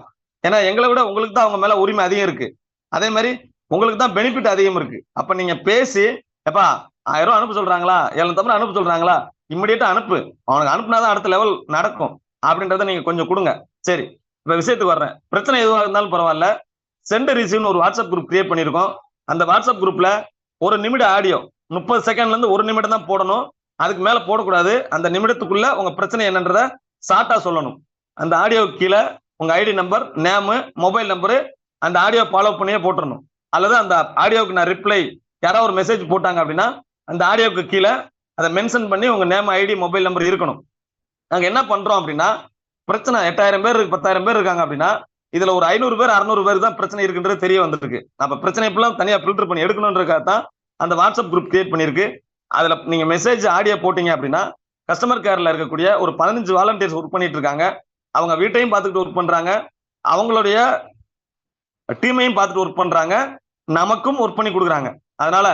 ஏன்னா எங்களை விட உங்களுக்கு தான் அவங்க மேல உரிமை அதிகம் இருக்கு, அதே மாதிரி உங்களுக்கு தான் பெனிஃபிட் அதிகம் இருக்கு. அப்ப நீங்க பேசி, எப்பா 1000 அனுப்ப சொல்றாங்களா, 700 அனுப்ப சொல்றாங்களா, இம்மிடியேட்டா அனுப்பு, அவனுக்கு அனுப்புனாதான் அடுத்த லெவல் நடக்கும் அப்படின்றத நீங்க கொஞ்சம் கொடுங்க. சரி, இப்ப விஷயத்துக்கு வர்றேன். பிரச்சனை எதுவாக இருந்தாலும் பரவாயில்ல, சென்ட் ரிசீவ்னு ஒரு வாட்ஸ்அப் குரூப் கிரியேட் பண்ணியிருக்கோம். அந்த வாட்ஸ்அப் குரூப்ல 1 நிமிட ஆடியோ 30 செகண்ட்ல இருந்து 1 நிமிடம் தான் போடணும், அதுக்கு மேல போடக்கூடாது. அந்த நிமிடத்துக்குள்ள உங்க பிரச்சனை என்னன்றத ஷார்ட்டா சொல்லணும். அந்த ஆடியோ கீழே உங்க ID number, name, mobile number, அந்த ஆடியோ ஃபாலோ பண்ணியே போட்டுடணும். அல்லது அந்த ஆடியோவுக்கு நான் ரிப்ளை யாராவது ஒரு மெசேஜ் போட்டாங்க அப்படின்னா அந்த ஆடியோவுக்கு கீழே அதை மென்ஷன் பண்ணி உங்க நேம், ஐடி, மொபைல் நம்பர் இருக்கணும். நாங்க என்ன பண்றோம் அப்படின்னா, பிரச்சனை 8000 பேர் இருக்கு, 10000 பேர் இருக்காங்க அப்படின்னா இதுல ஒரு 500 பேர் 600 பேர் தான் பிரச்சனை இருக்குன்றது தெரிய வந்துருக்கு. அப்ப பிரச்சனை இப்பெல்லாம் தனியா ஃபில்டர் பண்ணி எடுக்கணுன்றதுக்காக தான் அந்த வாட்ஸ்அப் குரூப் கிரியேட் பண்ணிருக்கு. அதுல நீங்க மெசேஜ், ஆடியோ போட்டீங்க அப்படின்னா கஸ்டமர் கேர்ல இருக்கக்கூடிய ஒரு 15 வாலண்டியர்ஸ் ஒர்க் பண்ணிட்டு இருக்காங்க. அவங்க வீட்டையும் பார்த்துட்டு ஒர்க் பண்றாங்க, அவங்களுடைய டீமையும் பார்த்துட்டு ஒர்க் பண்றாங்க, நமக்கும் ஒர்க் பண்ணி கொடுக்குறாங்க. அதனால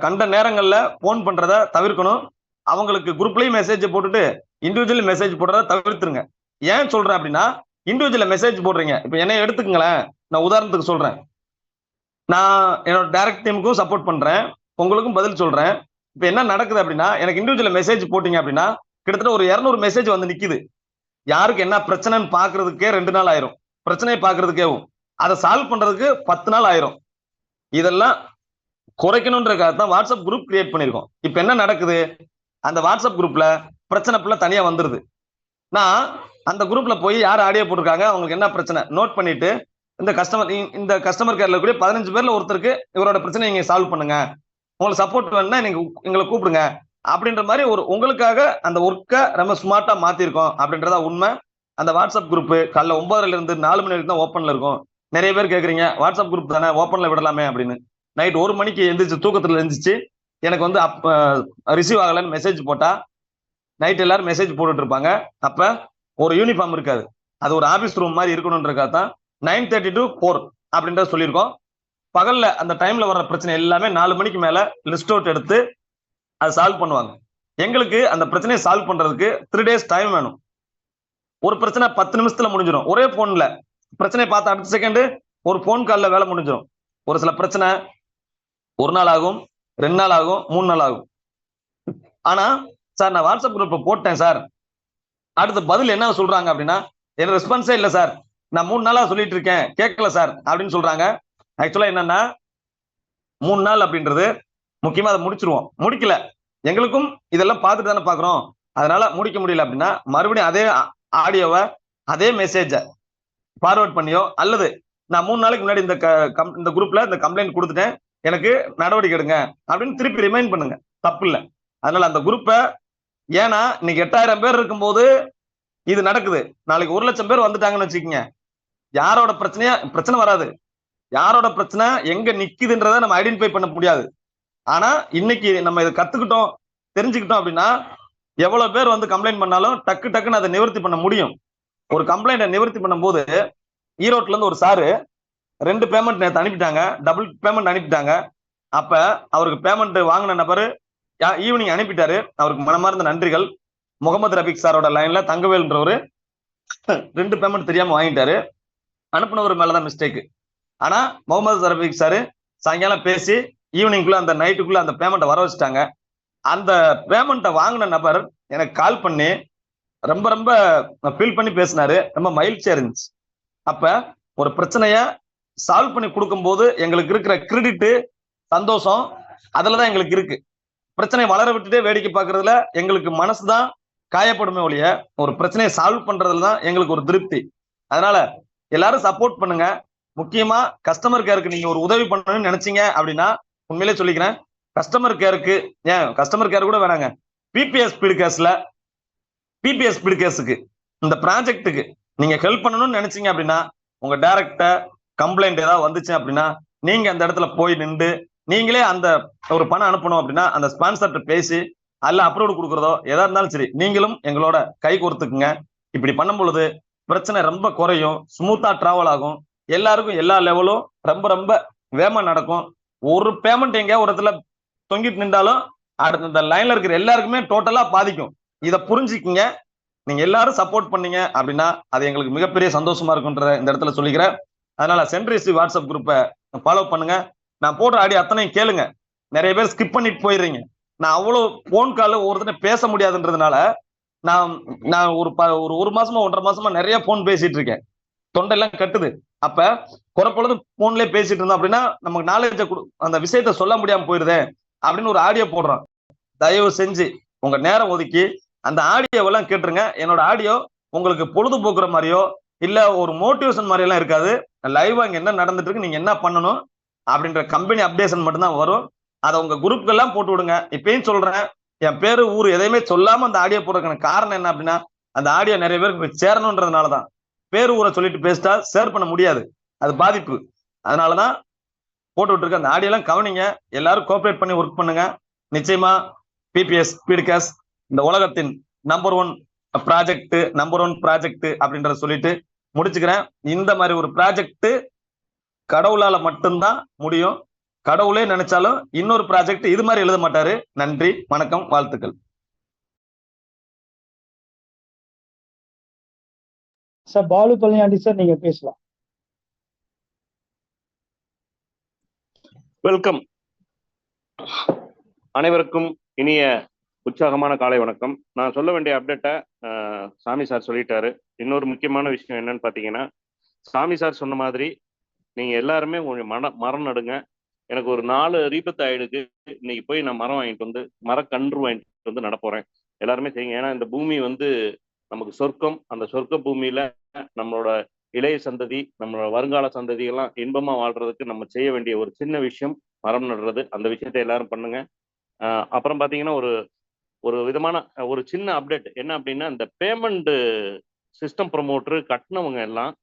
கண்ட நேரங்கள்ல போன் பண்றதை தவிர்க்கணும். அவங்களுக்கு குரூப்லயும் மெசேஜ் போட்டுட்டு இண்டிவிஜுவல் மெசேஜ் போடுறத தவிர்த்துருங்க. ஏன் சொல்றேன் அப்படின்னா, இண்டிவிஜுவல் மெசேஜ் போடுறீங்க, இப்ப என்ன எடுத்துக்கங்களேன், நான் உதாரணத்துக்கு சொல்றேன். நான் என்னோட டைரக்ட் டீமுக்கும் சப்போர்ட் பண்றேன், உங்களுக்கும் பதில் சொல்றேன். இப்ப என்ன நடக்குது அப்படின்னா, எனக்கு இண்டிவிஜுவல் மெசேஜ் போட்டீங்க அப்படின்னா கிட்டத்தட்ட ஒரு 200 மெசேஜ் வந்து நிக்குது. யாருக்கு என்ன பிரச்சனைன்னு பாக்குறதுக்கே 2 நாள் ஆயிரும், பிரச்சனையை பாக்குறதுக்கேவும் அதை சால்வ் பண்றதுக்கு 10 நாள் ஆயிரும். இதெல்லாம் குறைக்கணும்ன்றதுக்காக தான் வாட்ஸ்அப் குரூப் கிரியேட் பண்ணிருக்கோம். இப்ப என்ன நடக்குது, அந்த வாட்ஸ்அப் குரூப்ல பிரச்சனை ஃபுல்லா தனியா வந்துருது. நான் அந்த குரூப்ல போய் யார் ஆடியோ போட்டிருக்காங்க, அவங்களுக்கு என்ன பிரச்சனை நோட் பண்ணிட்டு இந்த கஸ்டமர் கேர்ல கூடிய 15 பேர்ல ஒருத்தருக்கு இவரோட பிரச்சனை நீங்க சால்வ் பண்ணுங்க, உங்களுக்கு சப்போர்ட் வேணும்னா நீங்க எங்களை கூப்பிடுங்க அப்படின்ற மாதிரி ஒரு உங்களுக்காக அந்த ஒர்க்கை ரொம்ப ஸ்மார்ட்டா மாத்திருக்கோம் அப்படின்றதா உண்மை. அந்த வாட்ஸ்அப் குரூப் காலைல 9:00 இருந்து 4 மணி வரைக்கும் தான் ஓப்பன்ல இருக்கும். நிறைய பேர் கேக்குறீங்க, வாட்ஸ்அப் குரூப் தானே ஓப்பன்ல விடலாமே அப்படின்னு. நைட் 1 மணிக்கு எந்திரிச்சு, தூக்கத்துல எந்திரிச்சு எனக்கு வந்து ரிசீவ் ஆகலன்னு மெசேஜ் போட்டா நைட் எல்லாரும் மெசேஜ் போட்டுட்டு இருப்பாங்க. அப்ப ஒரு யூனிஃபார்ம் இருக்காது, அது ஒரு ஆபீஸ் ரூம் மாதிரி இருக்கணும்ன்றதுக்காக தான் 9:30 to 4 அப்படின்றத சொல்லியிருக்கோம். பகல்ல அந்த டைம்ல வர்ற பிரச்சனை எல்லாமே 4 மணிக்கு மேல லிஸ்ட் அவுட் எடுத்து அதை சால்வ் பண்ணுவாங்க. எங்களுக்கு அந்த பிரச்சனையை சால்வ் பண்றதுக்கு 3 days டைம் வேணும். ஒரு பிரச்சனை 10 நிமிஷத்துல முடிஞ்சிடும். ஒரே போன்ல பிரச்சனையை பார்த்து அடுத்த செகண்ட் ஒரு போன் கால்ல வேலை முடிஞ்சிடும். ஒரு சில பிரச்சனை 1 நாள் ஆகும், 2 நாள் ஆகும், 3 நாள் ஆகும். ஆனா சார் நான் வாட்ஸ்அப் குரூப்ல போட்டேன் சார், அடுத்த பதில் என்ன சொல்றாங்க அப்படின்னா, என்ன ரெஸ்பான்ஸே இல்லை சார், நான் 3 நாளா சொல்லிட்டு இருக்கேன் கேட்கல சார் அப்படின்னு சொல்றாங்க. ஆக்சுவலா என்னன்னா 3 நாள் அப்படின்றது முக்கியமா அதை முடிச்சிருவோம், முடிக்கல, எங்களுக்கும் இதெல்லாம் பார்த்துட்டு தானே பாக்குறோம், அதனால முடிக்க முடியல அப்படின்னா மறுபடியும் அதே ஆடியோவை அதே மெசேஜை ஃபார்வர்ட் பண்ணியோ அல்லது நான் 3 நாளைக்கு முன்னாடி இந்த குரூப்ல இந்த கம்ப்ளைண்ட் கொடுத்துட்டேன், எனக்கு நடவடிக்கை எடுங்க அப்படின்னு திருப்பி ரிமைண்ட் பண்ணுங்க, தப்பு இல்லை. அதனால அந்த குரூப்பை, ஏன்னா இன்னைக்கு 8000 பேர் இருக்கும்போது இது நடக்குது, நாளைக்கு 1,00,000 பேர் வந்துட்டாங்கன்னு வச்சுக்கோங்க, யாரோட பிரச்சனை வராது, யாரோட பிரச்சனை எங்க நிக்குதுன்றதை நம்ம ஐடென்டிஃபை பண்ண முடியாது. ஆனா இன்னைக்கு நம்ம இதை கத்துக்கிட்டோம், தெரிஞ்சுக்கிட்டோம் அப்படின்னா எவ்வளவு பேர் வந்து கம்ப்ளைண்ட் பண்ணாலும் டக்குன்னு அதை நிவர்த்தி பண்ண முடியும். ஒரு கம்ப்ளைண்ட்டை நிவர்த்தி பண்ணும்போது ஈரோட்ல இருந்து ஒரு சாரு 2 பேமெண்ட் நேற்று அனுப்பிட்டாங்க, டபுள் பேமெண்ட் அனுப்பிட்டாங்க. அப்ப அவருக்கு பேமெண்ட் வாங்கின நபர் ஈவினிங் அனுப்பிட்டாரு, அவருக்கு மனமார்ந்த நன்றிகள். முகமது ரபிக் சாரோட லைன்ல தங்கவேல்ன்றவரு 2 பேமெண்ட் தெரியாம வாங்கிட்டாரு, அனுப்புனவர் மேலதான் மிஸ்டேக். ஆனா முகமது ரபிக் சாரு சாயங்காலம் பேசி ஈவினிங்குள்ள அந்த நைட்டுக்குள்ள அந்த பேமெண்ட்டை வர வச்சுட்டாங்க. அந்த பேமெண்ட்டை வாங்கின நபர் எனக்கு கால் பண்ணி ரொம்ப ரொம்ப ஃபீல் பண்ணி பேசினாரு, ரொம்ப மகிழ்ச்சியா இருந்துச்சு. அப்ப ஒரு பிரச்சனைய சால்வ் பண்ணி கொடுக்கும்போது எங்களுக்கு இருக்கிற கிரெடிட், சந்தோஷம் அதுலதான் எங்களுக்கு இருக்கு. பிரச்சனையை வளர விட்டுட்டே வேடிக்கை பார்க்கறதுல எங்களுக்கு மனசுதான் காயப்படுமே ஒழிய ஒரு பிரச்சனையை சால்வ் பண்றதுல தான் எங்களுக்கு ஒரு திருப்தி. அதனால எல்லாரும் சப்போர்ட் பண்ணுங்க. முக்கியமா கஸ்டமர் கேருக்கு நீங்க ஒரு உதவி பண்ணணும்னு நினைச்சீங்க அப்படின்னா உண்மையிலே சொல்லிக்கிறேன், கஸ்டமர் கேருக்கு, ஏன் கஸ்டமர் கேர் கூட வேணாங்க, பிபிஎஸ் ஸ்பீடு கேஸுக்கு இந்த ப்ராஜெக்ட்டுக்கு நீங்க ஹெல்ப் பண்ணணும்னு நினைச்சீங்க அப்படின்னா உங்க டைரக்டா கம்ப்ளைண்ட் ஏதாவது வந்துச்சு அப்படின்னா நீங்க அந்த இடத்துல போய் நின்று நீங்களே அந்த ஒரு பணம் அனுப்பணும் அப்படின்னா அந்த ஸ்பான்சர்ட்ட பேசி அல்ல அப்ரூவ் கொடுக்குறதோ எதா இருந்தாலும் சரி நீங்களும் எங்களோட கை கோர்த்துக்குங்க. இப்படி பண்ணும் பொழுது பிரச்சனை ரொம்ப குறையும், ஸ்மூத்தா டிராவல் ஆகும், எல்லாருக்கும் எல்லா லெவலும் ரொம்ப ரொம்ப வேகமா நடக்கும். ஒரு பேமெண்ட் எங்கேயா ஒரு இடத்துல தொங்கிட்டு நின்றாலும் அடுத்த இந்த லைன்ல இருக்கிற எல்லாருக்குமே டோட்டலா பாதிக்கும். இதை புரிஞ்சுக்கிங்க. நீங்க எல்லாரும் சப்போர்ட் பண்ணீங்க அப்படின்னா அது எங்களுக்கு மிகப்பெரிய சந்தோஷமா இருக்குன்றத இந்த இடத்துல சொல்லிக்கிறேன். அதனால சென்ட்ரிசி வாட்ஸ்அப் குரூப்பை ஃபாலோ பண்ணுங்க. நான் போடுற ஆடியோ அத்தனையும் கேளுங்க. நிறைய பேர் ஸ்கிப் பண்ணிட்டு போயிடுறீங்க. நான் அவ்வளவு போன் கால் ஒருத்தனை பேச முடியாதுன்றதுனால நான் ஒரு மாசமா 1.5 மாசமா நிறைய போன் பேசிட்டு இருக்கேன், தொண்டெல்லாம் கட்டுது. அப்ப குறைப்பொழுது போன்லயே பேசிட்டு இருந்தோம் அப்படின்னா நமக்கு நாலேஜ அந்த விஷயத்த சொல்ல முடியாம போயிருதே அப்படின்னு ஒரு ஆடியோ போடுறோம். தயவு செஞ்சு உங்க நேரம் ஒதுக்கி அந்த ஆடியோவெல்லாம் கேட்டுருங்க. என்னோட ஆடியோ உங்களுக்கு பொழுதுபோக்குற மாதிரியோ இல்ல ஒரு மோட்டிவேஷன் மாதிரி எல்லாம் இருக்காது. லைவா இங்க என்ன நடந்துட்டு இருக்கு, நீங்க என்ன பண்ணணும் அப்படின்ற கம்பெனி அப்டேஷன் மட்டும்தான் வரும். அதை உங்க குரூப்கெல்லாம் போட்டு விடுங்க. இப்பயும் சொல்றேன், என் பேரு ஊர் எதையுமே சொல்லாம அந்த ஆடியோ போடுறதுக்கான காரணம் என்ன அப்படின்னா அந்த ஆடியோ நிறைய பேருக்கு போய் சேரணுன்றதுனாலதான். பேரு ஊரை சொல்லிட்டு பேசிட்டா ஷேர் பண்ண முடியாது, அது பாதிப்பு. அதனாலதான் போட்டு விட்டுருக்க. அந்த ஆடியோ எல்லாம் கவனிங்க. எல்லாரும் கோஆபரேட் பண்ணி ஒர்க் பண்ணுங்க. நிச்சயமா பிபிஎஸ் ஸ்பீட்காஸ்ட் இந்த உலகத்தின் நம்பர் 1 ப்ராஜெக்ட் அப்படின்றத சொல்லிட்டு முடிச்சுக்கிறேன். இந்த மாதிரி ஒரு ப்ராஜெக்ட் கடவுளால மட்டும்தான் முடியும். கடவுளே நினைச்சாலும் இன்னொரு ப்ராஜெக்ட் இது மாதிரி எழுத மாட்டாரு. நன்றி, வணக்கம், வாழ்த்துக்கள். சார் பாலு பழனியாண்டி சார், நீங்க பேசலாம். வெல்கம். அனைவருக்கும் இனிய உற்சாகமான காலை வணக்கம். நான் சொல்ல வேண்டிய அப்டேட்டை சாமி சார் சொல்லிட்டாரு. இன்னொரு முக்கியமான விஷயம் என்னன்னு பார்த்தீங்கன்னா, சாமி சார் சொன்ன மாதிரி நீங்க எல்லாருமே கொஞ்சம் மரம் நடுங்க. எனக்கு ஒரு 4 ரீபத்து ஆயிடுக்கு. இன்னைக்கு போய் நான் மரம் வாங்கிட்டு வந்து மரக்கன்று வாங்கிட்டு வந்து நடப்போறேன். எல்லாருமே செய்யுங்க. ஏன்னா இந்த பூமி வந்து நமக்கு சொர்க்கம். அந்த சொர்க்க பூமியில நம்மளோட இளைய சந்ததி, நம்மளோட வருங்கால சந்ததி எல்லாம் இன்பமா வாழ்றதுக்கு நம்ம செய்ய வேண்டிய ஒரு சின்ன விஷயம் மரம் நடுறது. அந்த விஷயத்தை எல்லாரும் பண்ணுங்க. அப்புறம் பார்த்தீங்கன்னா ஒரு விதமான ஒரு சின்ன அப்டேட் என்ன அப்படின்னா, இந்த பேமெண்ட் சிஸ்டம் ப்ரொமோட்டர் கட்டினவங்க எல்லாம்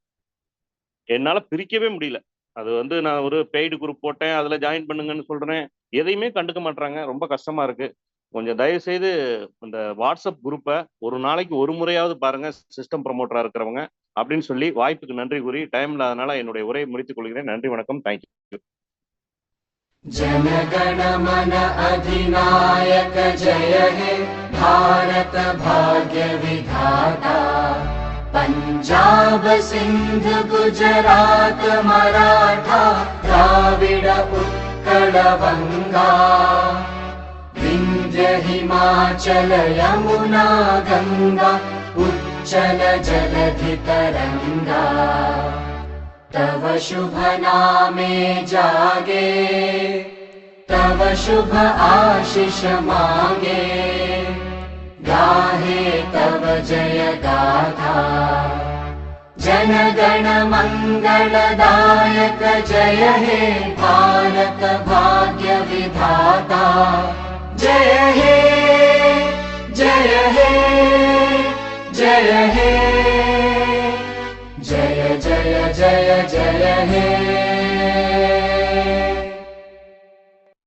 என்னால் பிரிக்கவே முடியல. அது வந்து நான் ஒரு பெய்டு குரூப் போட்டேன், அதில் ஜாயின் பண்ணுங்கன்னு சொல்கிறேன், எதையுமே கண்டுக்க மாட்டாங்க. ரொம்ப கஷ்டமாக இருக்குது. கொஞ்சம் தயவுசெய்து இந்த வாட்ஸ்அப் குரூப்பை ஒரு நாளைக்கு ஒரு முறையாவது பாருங்க, சிஸ்டம் ப்ரொமோட்டராக இருக்கிறவங்க அப்படின்னு சொல்லி. வாய்ப்புக்கு நன்றி கூறி டைம் இல்லாதனால என்னுடைய உரையை முடித்துக் கொள்கிறேன். நன்றி, வணக்கம், தேங்க்யூ. जनगण मन अधिनायक जय हे भारत भाग्य विधाता। पंजाब सिंध गुजरात मराठा द्राविड उत्कल उत्कलवङ्गा विन्ध्य हिमाचल यमुना गङ्गा उच्चल जलधितरङ्गा तव शुभ नामे जागे तव शुभ आशीष मांगे गाहे तव जय गाथा जनगण मंगलदायक जय हे भारत भाग्य विधाता जय हे जय हे जय हे जय जय जय जय हे